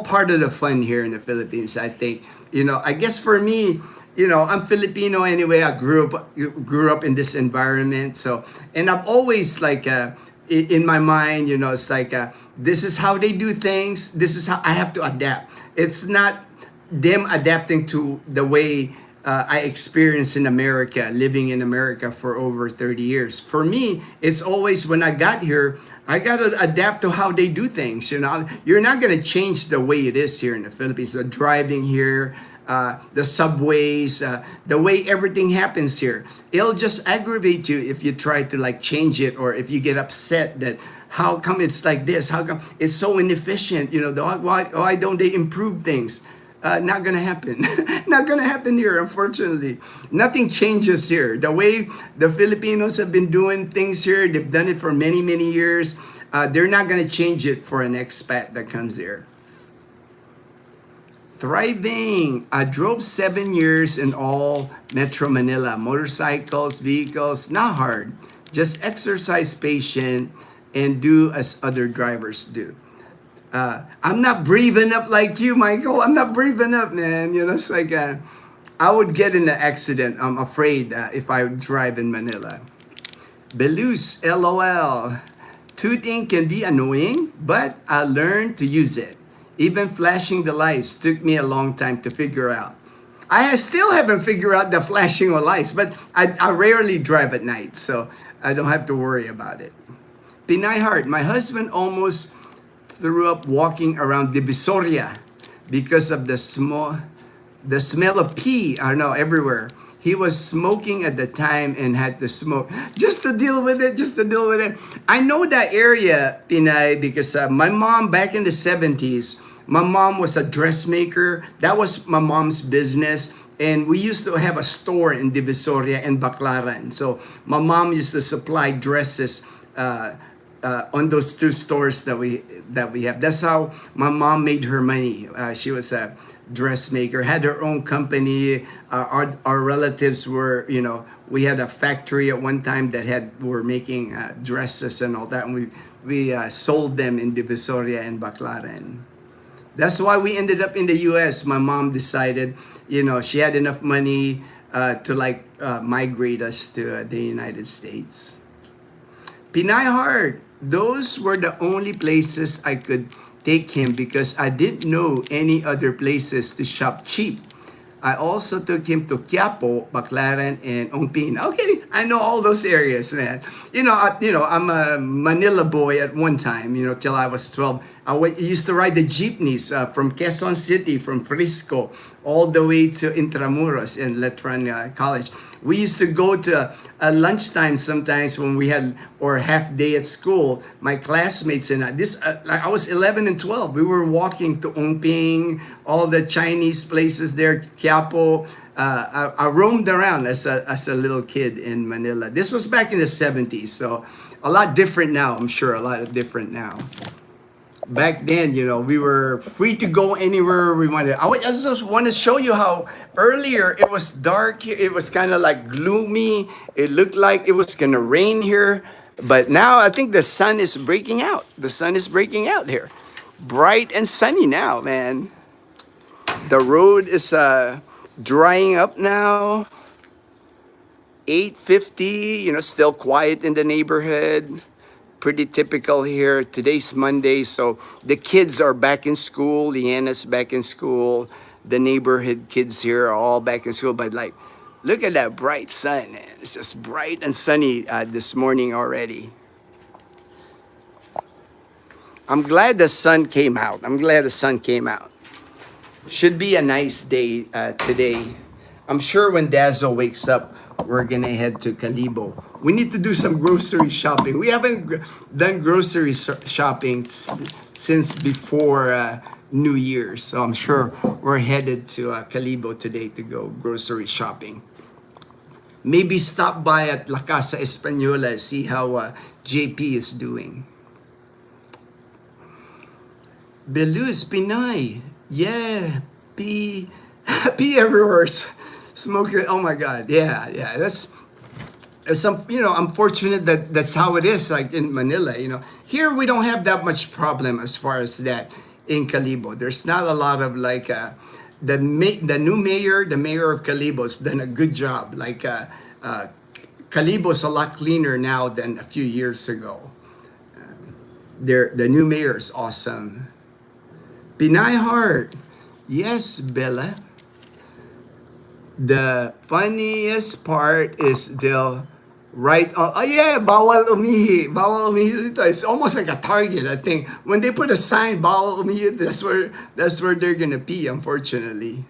part of the fun here in the Philippines. I think, I guess for me, I'm Filipino anyway. I grew up in this environment. So, and I've always in my mind, it's like this is how they do things. This is how I have to adapt. It's not them adapting to the way I experienced in America, living in America for over 30 years. For me, it's always when I got here, I got to adapt to how they do things. You're not going to change the way it is here in the Philippines. The driving here, the subways, the way everything happens here. It'll just aggravate you if you try to like change it, or if you get upset that how come it's like this? How come it's so inefficient? Why don't they improve things? Not gonna happen. Not gonna happen here, unfortunately. Nothing changes here. The way the Filipinos have been doing things here, they've done it for many, many years. They're not gonna change it for an expat that comes here. Thriving. I drove 7 years in all Metro Manila. Motorcycles, vehicles, not hard. Just exercise patient and do as other drivers do. I'm not brave enough like you, Michael. I'm not brave enough, man. It's like I would get in an accident, I'm afraid, if I drive in Manila. Belus, LOL. Tooting can be annoying, but I learned to use it. Even flashing the lights took me a long time to figure out. I still haven't figured out the flashing of lights, but I rarely drive at night, so I don't have to worry about it. Pinay Heart, my husband almost threw up walking around Divisoria because of the smell of pee, I don't know, everywhere. He was smoking at the time and had to smoke just to deal with it, I know that area, Pinay, because my mom back in the 70s, my mom was a dressmaker. That was my mom's business. And we used to have a store in Divisoria and Baclaran. So my mom used to supply dresses on those two stores that we have. That's how my mom made her money. She was a dressmaker, had her own company. Our relatives were, we had a factory at one time that were making dresses and all that, and we sold them in Divisoria and Baclaran. That's why we ended up in the U.S. My mom decided, she had enough money to migrate us to the United States. Pinay Heart, those were the only places I could take him because I didn't know any other places to shop cheap. I also took him to Quiapo, Baclaran, and Ongpin. Okay, I know all those areas, man. I'm a Manila boy at one time, till I was 12. I used to ride the jeepneys from Quezon City, from Frisco, all the way to Intramuros in Letran College. We used to go to lunchtime sometimes when we had, or half day at school. My classmates and I was 11 and 12. We were walking to Ongping, all the Chinese places there, Quiapo. I roamed around as a little kid in Manila. This was back in the 70s, so a lot different now. I'm sure a lot different now. Back then, we were free to go anywhere we wanted. I just want to show you how earlier it was dark here. It was kind of like gloomy. It looked like it was going to rain here. But now I think the sun is breaking out. The sun is breaking out here. Bright and sunny now, man. The road is drying up now. 8:50, still quiet in the neighborhood. Pretty typical here. Today's Monday, so the kids are back in school. Leanna's back in school. The neighborhood kids here are all back in school. But look at that bright sun, man. It's just bright and sunny this morning already. I'm glad the sun came out. Should be a nice day today. I'm sure when Dazzle wakes up, we're gonna head to Calibo. We need to do some grocery shopping. We haven't done grocery shopping since before New Year's, so I'm sure we're headed to Calibo today to go grocery shopping. Maybe stop by at La Casa Española, see how JP is doing. Belus, Pinay, yeah, P everywhere. Smoking, oh my God, yeah. That's I'm fortunate that that's how it is, like in Manila. Here we don't have that much problem as far as that in Calibo. There's not a lot of the new mayor, the mayor of Calibo's done a good job. Calibo's a lot cleaner now than a few years ago. the new mayor is awesome. Pinay Heart. Yes, Bella. The funniest part is they'll write on, oh yeah, bawal umihi. Bawal umihi dito. It's almost like a target, I think. When they put a sign, bawal umihi, that's where they're gonna pee, unfortunately.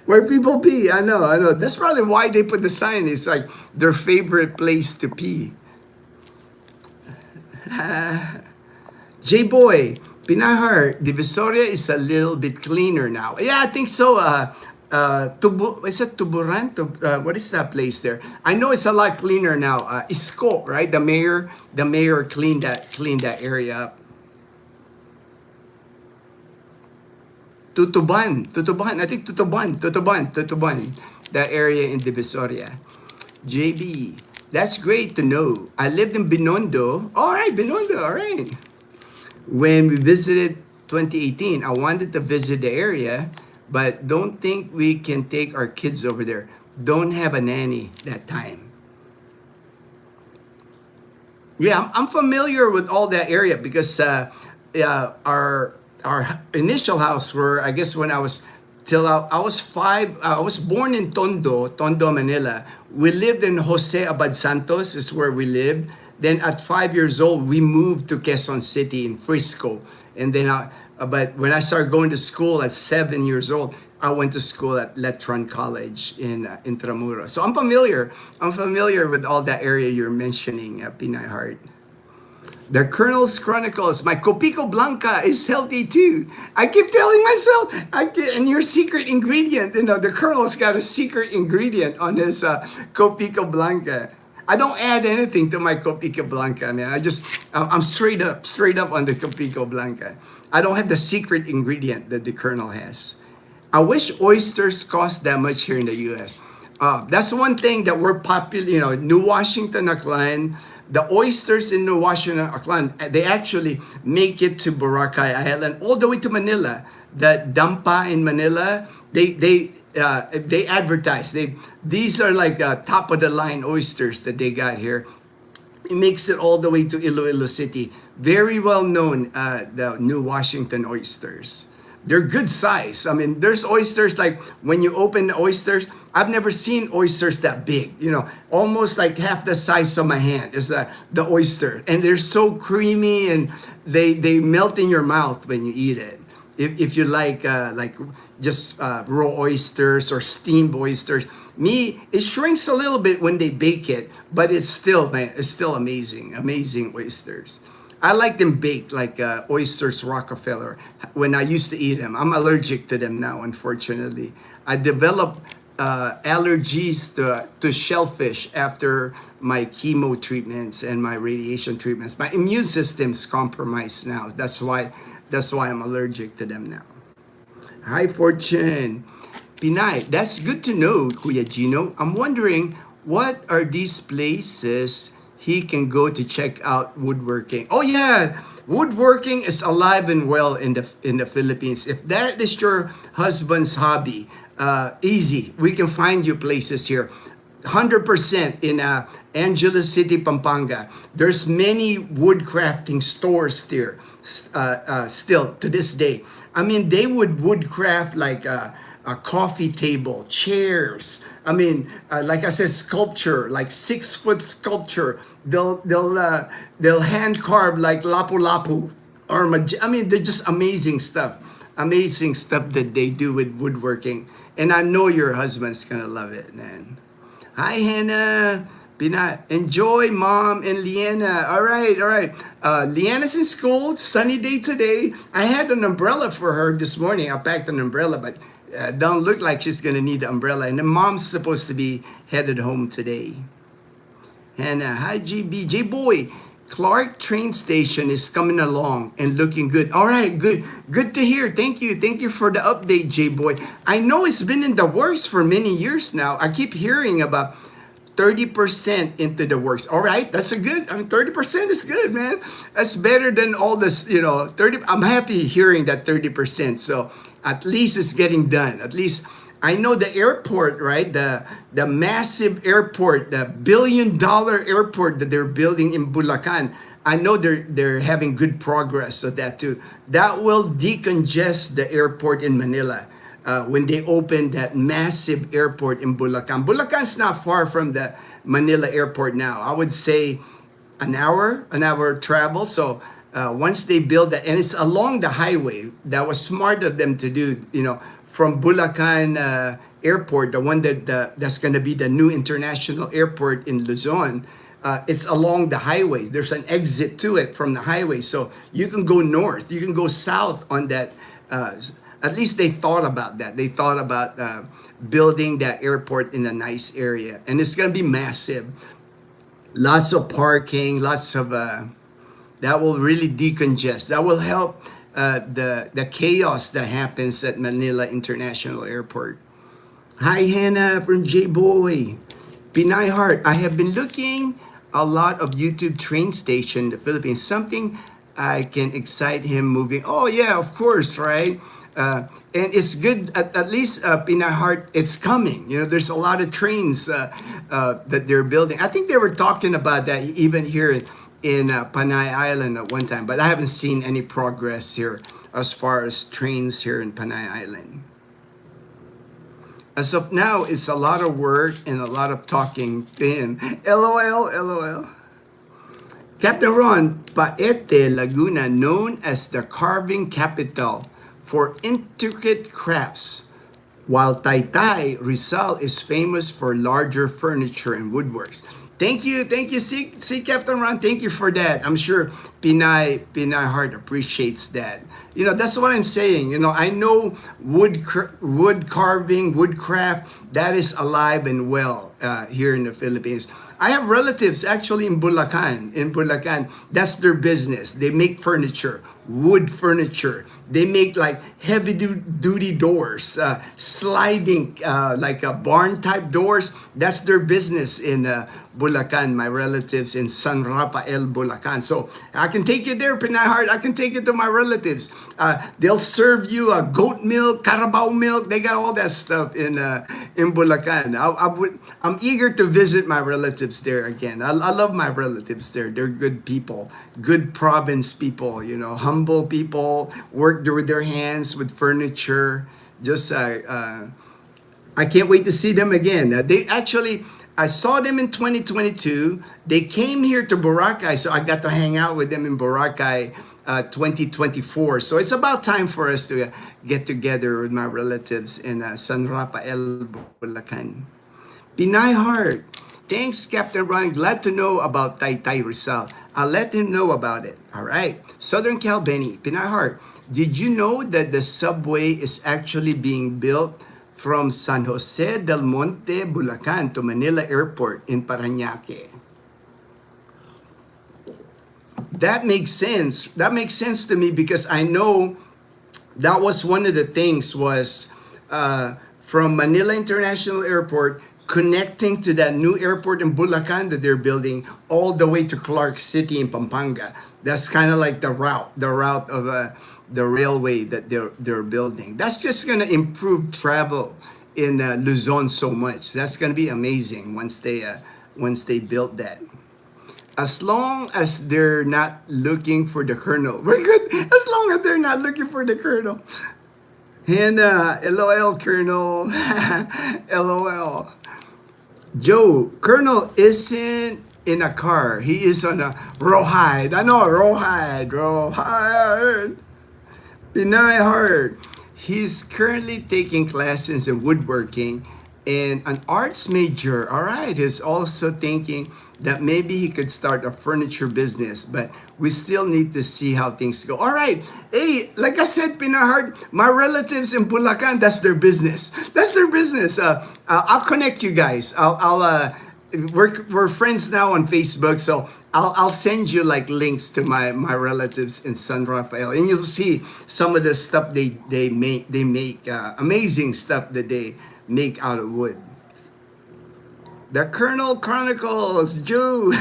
Where people pee, I know, I know. That's probably why they put the sign. It's like their favorite place to pee. J-Boy, Pinahar, Divisoria is a little bit cleaner now. Yeah, I think so. Is it Tuburan? What is that place there? I know it's a lot cleaner now. Isko, right? The mayor cleaned that area up. Tutuban. I think Tutuban. That area in Divisoria. JB, that's great to know. I lived in Binondo. All right, Binondo. All right. When we visited 2018, I wanted to visit the area, but don't think we can take our kids over there. Don't have a nanny that time. Yeah, I'm familiar with all that area because our initial house, where I guess when I was till I was 5, I was born in Tondo, Manila. We lived in Jose Abad Santos is where we lived. Then at 5 years old, we moved to Quezon City in Frisco. And then, but when I started going to school at 7 years old, I went to school at Letron College in Intramuros. So I'm familiar. I'm familiar with all that area you're mentioning, Pinay Heart. The Colonel's Chronicles. My Copico Blanca is healthy too. I keep telling myself, and your secret ingredient, the Colonel's got a secret ingredient on his Copico Blanca. I don't add anything to my Copico Blanca, man. I'm straight up on the Copico Blanca. I don't have the secret ingredient that the Colonel has. I wish oysters cost that much here in the U.S. That's one thing that we're popular, New Washington, Aklan. The oysters in New Washington, Aklan, they actually make it to Boracay Island, all the way to Manila. The Dampa in Manila, they advertise. These are like top of the line oysters that they got here. It makes it all the way to Iloilo City. Very well known, the New Washington oysters. They're good size. I mean, there's oysters like when you open the oysters, I've never seen oysters that big, almost like half the size of my hand is the oyster. And they're so creamy and they melt in your mouth when you eat it. If you like just raw oysters or steamed oysters. It shrinks a little bit when they bake it, but it's still amazing oysters. I like them baked like oysters Rockefeller when I used to eat them. I'm allergic to them now, unfortunately. I developed allergies to shellfish after my chemo treatments and my radiation treatments. My immune system's compromised now. That's why I'm allergic to them now. Hi, Fortune. Pinay, that's good to know, Kuya Gino. I'm wondering, what are these places he can go to check out woodworking? Oh yeah, woodworking is alive and well in the Philippines. If that is your husband's hobby, easy. We can find you places here. 100% in Angeles City, Pampanga. There's many woodcrafting stores there still to this day. I mean, they would woodcraft like a coffee table, chairs. I mean, like I said, sculpture, like 6-foot sculpture. They'll hand carve like lapu-lapu or I mean, they're just amazing stuff that they do with woodworking. And I know your husband's gonna love it, man. Hi, Hannah. Enjoy, Mom and Leanna. All right. Leanna's in school. Sunny day today. I had an umbrella for her this morning. I packed an umbrella, but don't look like she's gonna need the umbrella. And the mom's supposed to be headed home today. Hannah, hi, J Boy. Clark train station is coming along and looking good. All right, good to hear. Thank you for the update, J Boy. I know it's been in the works for many years now. I keep hearing about 30% into the works. All right, that's a good. I mean, 30% is good, man. That's better than all this. 30. I'm happy hearing that 30%. So at least it's getting done. At least. I know the airport, right? The massive airport, the $1 billion airport that they're building in Bulacan. I know they're having good progress of that too. That will decongest the airport in Manila. When they open that massive airport in Bulacan. Bulacan's not far from the Manila airport now. I would say an hour travel. So once they build that, and it's along the highway, that was smart of them to do. From Bulacan airport, the one that's going to be the new international airport in Luzon. It's along the highways. There's an exit to it from the highway, so you can go north, you can go south on that. At least they thought about that. They thought about building that airport in a nice area, and it's going to be massive. Lots of parking, lots of that will really decongest. That will help the chaos that happens at Manila International Airport. Hi, Hannah from J Boy. Pinay Heart. I have been looking a lot of YouTube train station in the Philippines. Something I can excite him moving. Oh yeah, of course, right? And it's good. At least Pinay Heart, it's coming. There's a lot of trains that they're building. I think they were talking about that even here in Panay Island at one time, but I haven't seen any progress here as far as trains here in Panay Island. As of now, it's a lot of work and a lot of talking. Pin. LOL, LOL. Captain Ron, Paete, Laguna, known as the carving capital for intricate crafts, while Taytay, Rizal is famous for larger furniture and woodworks. Thank you. See, Captain Ron, thank you for that. I'm sure Pinay Heart appreciates that. That's what I'm saying. I know wood carving, woodcraft, that is alive and well here in the Philippines. I have relatives actually in Bulacan. That's their business. They make furniture, wood furniture. They make like heavy duty doors, sliding like a barn type doors. That's their business in Bulacan. My relatives in San Rafael, Bulacan. So I can take you there, Pinay Heart. I can take you to my relatives. They'll serve you goat milk, Carabao milk. They got all that stuff in Bulacan. I'm eager to visit my relatives there again. I love my relatives there. They're good people, good province people. Humble people, work with their hands with furniture. Just I can't wait to see them again. I saw them in 2022. They came here to Boracay, so I got to hang out with them in Boracay 2024. So it's about time for us to get together with my relatives in San Rafael, Bulacan. Pinay Heart. Thanks, Captain Ryan. Glad to know about Taytay Rizal. I'll let him know about it. All right. Southern Cal Benny. Pinay Heart. Did you know that the subway is actually being built from San Jose del Monte, Bulacan to Manila Airport in Parañaque? That makes sense. That makes sense to me because I know that was one of the things was from Manila International Airport connecting to that new airport in Bulacan that they're building all the way to Clark City in Pampanga. That's kind of like the route of the railway that they're building. That's just going to improve travel in Luzon so much. That's going to be amazing once they build that. As long as they're not looking for the colonel, we're good. As long as they're not looking for the colonel. And LOL, Colonel. LOL. Joe, Colonel isn't in a car. He is on a rawhide. I know, rawhide. Pinay Heart. He's currently taking classes in woodworking and an arts major. All right. He's also thinking that maybe he could start a furniture business, but we still need to see how things go. All right. Hey, like I said, Pinay Heart, my relatives in Bulacan, that's their business. That's their business. I'll connect you guys. We're friends now on Facebook, so I'll send you like links to my relatives in San Rafael, and you'll see some of the stuff they make. They make amazing stuff that they make out of wood. The Colonel Chronicles, Joe.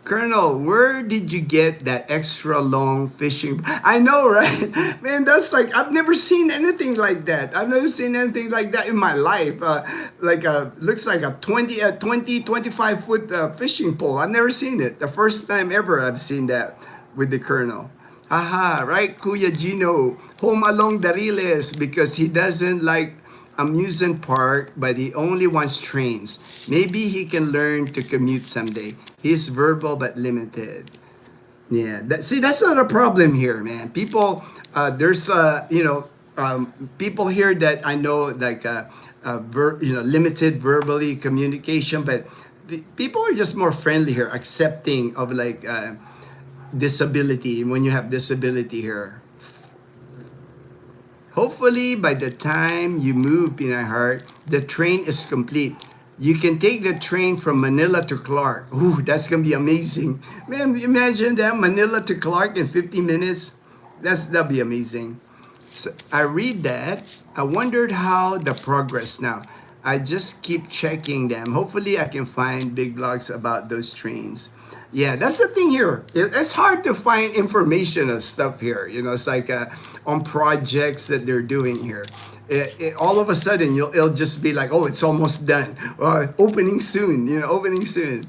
Colonel, where did you get that extra long fishing? I know, right? Man, that's like, I've never seen anything like that. I've never seen anything like that in my life. Looks like a 25 foot fishing pole. I've never seen it. The first time ever I've seen that with the Colonel. Haha, right, Kuya Gino? Home along Dariles because he doesn't like amusement park, but he only wants trains. Maybe he can learn to commute someday. He's verbal but limited. Yeah, see, that's not a problem here, man. People, there's, people here that I know, like, limited verbally communication, but people are just more friendly here, accepting of like disability when you have disability here. Hopefully, by the time you move, Pinay Heart, the train is complete. You can take the train from Manila to Clark. Ooh, that's gonna be amazing. Man, imagine that, Manila to Clark in 50 minutes. That'll be amazing. So I read that. I wondered how the progress now. I just keep checking them. Hopefully, I can find big blogs about those trains. Yeah, that's the thing here. It's hard to find information and stuff here. You know, it's like on projects that they're doing here. All of a sudden, it'll just be like, oh, it's almost done, or opening soon. You know, opening soon.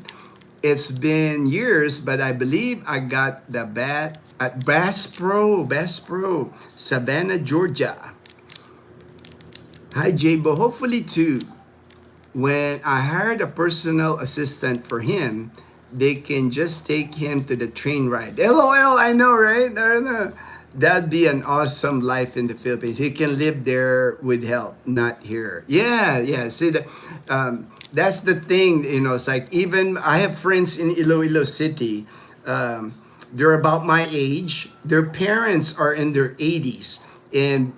It's been years, but I believe I got the bat at Bass Pro, Savannah, Georgia. Hi, Jabo. Hopefully, too. When I hired a personal assistant for him, they can just take him to the train ride. LOL, I know, right? I don't know. That'd be an awesome life in the Philippines. He can live there with help, not here. Yeah, yeah. See, that's the thing. You know, it's like even I have friends in Iloilo City. They're about my age. Their parents are in their 80s, and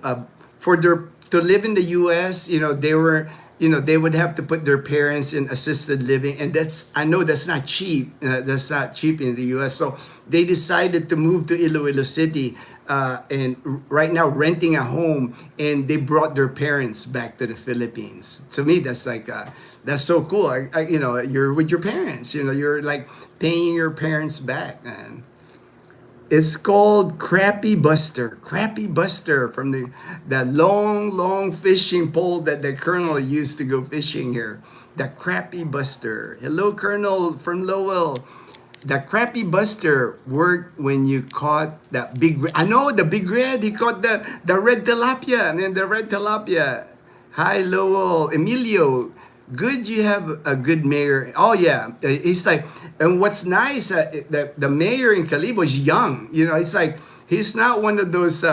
for their to live in the U.S., they would have to put their parents in assisted living, and I know that's not cheap. That's not cheap in the U.S. So they decided to move to Iloilo City, and right now renting a home, and they brought their parents back to the Philippines. To me, that's like that's so cool. You're with your parents. You're like paying your parents back, man. It's called Crappie Buster. Crappie Buster from the long fishing pole that the Colonel used to go fishing here. The Crappie Buster. Hello, Colonel from Lowell. The Crappie Buster worked when you caught that big. I know the big red. He caught the red tilapia. Man, the red tilapia. Hi, Lowell. Emilio. Good, you have a good mayor. Oh yeah, he's like, and what's nice, the mayor in Calibo is young. It's like he's not one of those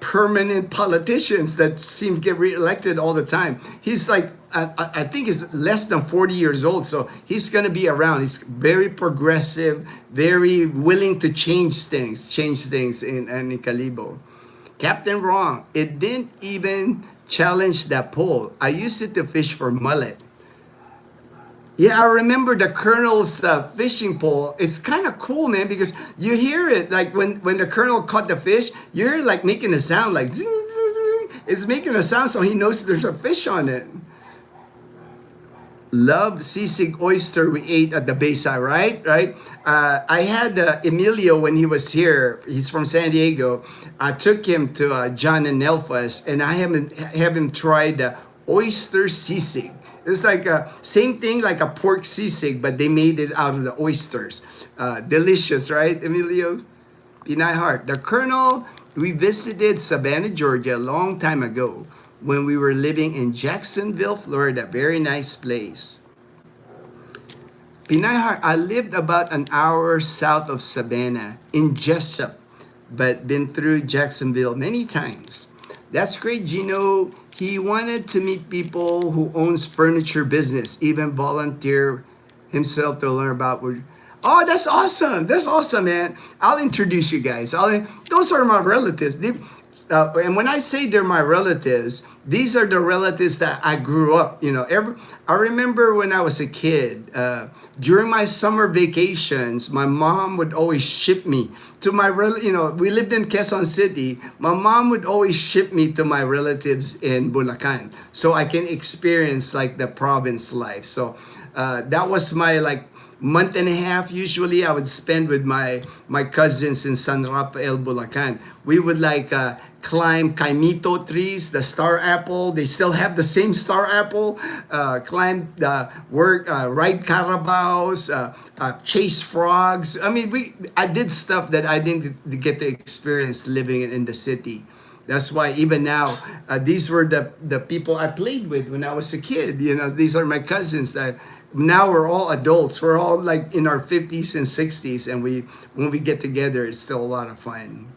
permanent politicians that seem to get reelected all the time. He's like, I think he's less than 40 years old, so he's gonna be around. He's very progressive, very willing to change things in Calibo. Captain Wrong, it didn't even challenge that pole. I used it to fish for mullet. Yeah, I remember the Colonel's fishing pole. It's kind of cool, man, because you hear it like when the Colonel caught the fish, you're like making a sound like zing, zing, zing. It's making a sound, so he knows there's a fish on it. Love sisig oyster we ate at the Bayside, right? Right. I had Emilio when he was here. He's from San Diego. I took him to John and Nelfa's, and I have him try the oyster sisig. It's like same thing like a pork sisig, but they made it out of the oysters. Delicious, right, Emilio? Pinay Heart. The Colonel, we visited Savannah, Georgia a long time ago when we were living in Jacksonville, Florida. Very nice place. Pinay Heart, I lived about an hour south of Savannah in Jessup, but been through Jacksonville many times. That's great, Gino. He wanted to meet people who owns furniture business, even volunteer himself to learn about. Oh, that's awesome! That's awesome, man. I'll introduce you guys. Those are my relatives. And when I say they're my relatives, these are the relatives that I grew up. I remember when I was a kid, during my summer vacations, my mom would always ship me to my we lived in Quezon City. My mom would always ship me to my relatives in Bulacan so I can experience like the province life. So That was my like month and a half usually I would spend with my cousins in San Rafael, Bulacan. We would like climb kaimito trees, the star apple. They still have the same star apple. Climb the ride carabaos, chase frogs. I mean, I did stuff that I didn't get to experience living in the city. That's why even now, these were the people I played with when I was a kid. You know, these are my cousins that now we're all adults. We're all like in our 50s and 60s, and when we get together, it's still a lot of fun.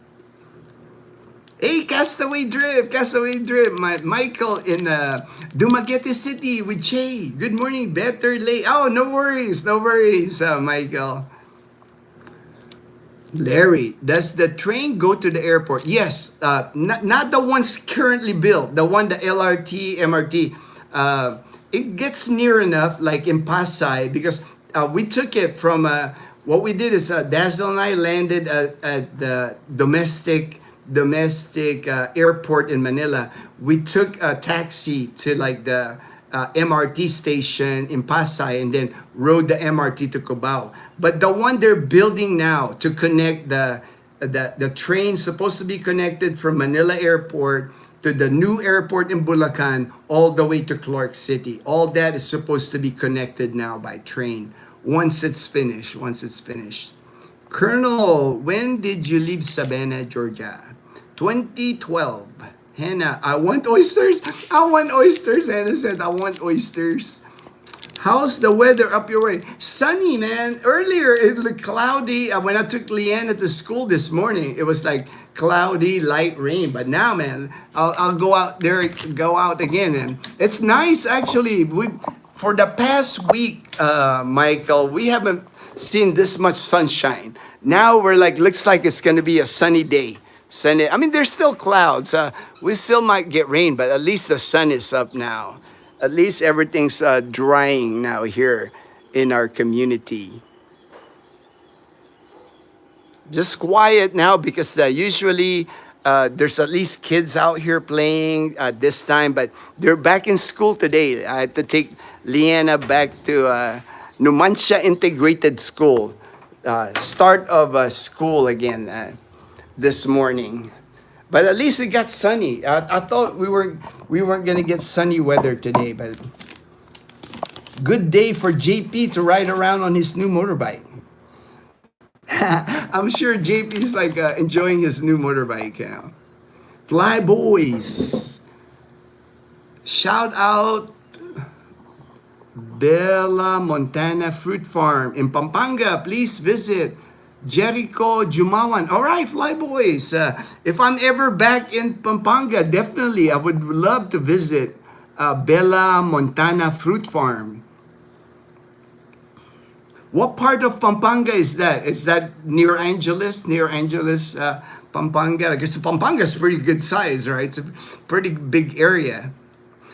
Hey, Castaway Drift, Castaway Drift. Michael in Dumaguete City with Che. Good morning, better late. Oh, no worries, Michael. Larry, does the train go to the airport? Yes, not the ones currently built, the one, the LRT, MRT. It gets near enough, like in Pasay, because we took it from, what we did is Dazzle and I landed at the domestic airport in Manila. We took a taxi to like the MRT station in Pasay and then rode the MRT to Cubao. But the one they're building now to connect the train supposed to be connected from Manila Airport to the new airport in Bulacan all the way to Clark City. All that is supposed to be connected now by train once it's finished. Colonel, when did you leave Savannah, Georgia? 2012. Hannah, I want oysters. Hannah said, I want oysters. How's the weather up your way? Sunny, man. Earlier, it looked cloudy. When I took Leanna to school this morning, it was like cloudy, light rain. But now, man, I'll go out again. And it's nice, actually. For the past week, Michael, we haven't seen this much sunshine. Now we're like, looks like it's going to be a sunny day. Sunny. I mean, there's still clouds. We still might get rain, but at least the sun is up now. At least everything's drying now here in our community. Just quiet now because usually there's at least kids out here playing at this time, but they're back in school today. I had to take Leanna back to Numancia Integrated School. Start of school again this morning. But at least it got sunny. I thought we weren't gonna get sunny weather today, but good day for JP to ride around on his new motorbike. I'm sure JP's like enjoying his new motorbike now. Fly Boys. Shout out Bella Montana Fruit Farm in Pampanga. Please visit. Jericho Jumawan. All right, Fly Boys. If I'm ever back in Pampanga, definitely I would love to visit Bella Montana Fruit Farm. What part of Pampanga is that? Is that near Angeles? Near Angeles, Pampanga? I guess Pampanga is pretty good size, right? It's a pretty big area.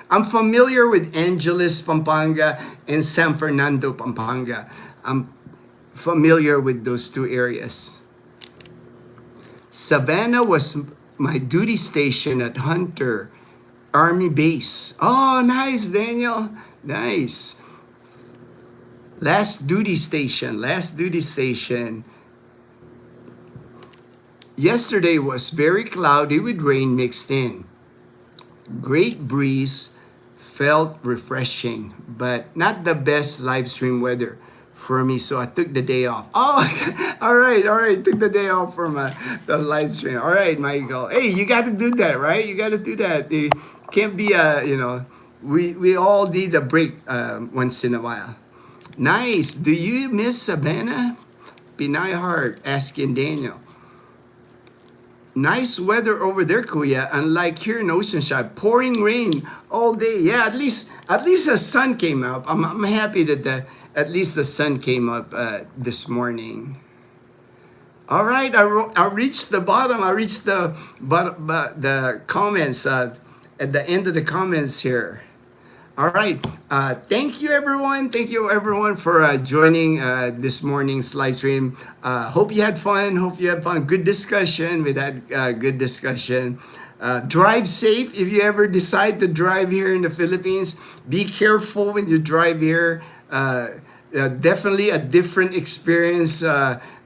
I'm familiar with Angeles, Pampanga, and San Fernando, Pampanga. I'm familiar with those two areas. Savannah was my duty station at Hunter Army Base. Oh, nice, Daniel. Nice. Last duty station. Yesterday was very cloudy with rain mixed in. Great breeze, felt refreshing, but not the best live stream weather for me, so I took the day off. Oh, all right. Took the day off from the live stream. All right, Michael. Hey, you got to do that, right? You got to do that. It can't be we all need a break once in a while. Nice. Do you miss Savannah? Pinay Heart asking Daniel. Nice weather over there, Kuya. Unlike here in Oceanside, pouring rain all day. Yeah, at least the sun came up. I'm happy that at least the sun came up this morning. All right, I reached the bottom. I reached the comments at the end of the comments here. All right. Thank you, everyone. Thank you, everyone, for joining this morning's live stream. Hope you had fun. Good discussion. We had good discussion. Drive safe. If you ever decide to drive here in the Philippines, be careful when you drive here. Definitely a different experience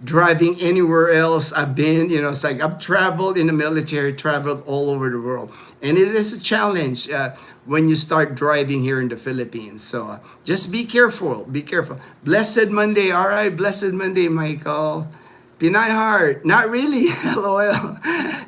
driving anywhere else I've been. It's like I've traveled in the military, traveled all over the world, and it is a challenge when you start driving here in the Philippines. So just be careful. Be careful. Blessed Monday. All right, blessed Monday, Michael. Pinay Heart, not really. LOL.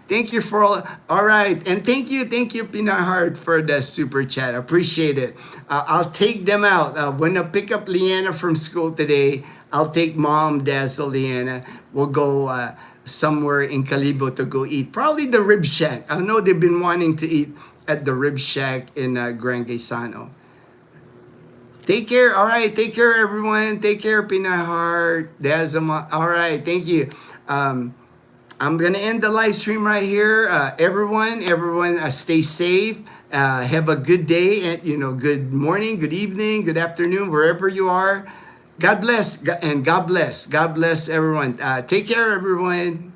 Thank you for all right, and thank you, Pinay Heart, for the super chat. Appreciate it. I'll take them out when I pick up Leanna from school today. I'll take Mom, Dazzle, Leanna. We'll go somewhere in Calibo to go eat. Probably the Rib Shack. I know they've been wanting to eat at the Rib Shack in Gran Gaisano. Take care. All right. Take care, everyone. Take care, Pinay Heart. All right. Thank you. I'm going to end the live stream right here. Everyone, stay safe. Have a good day and, good morning, good evening, good afternoon, wherever you are. God bless and God bless. God bless everyone. Take care, everyone.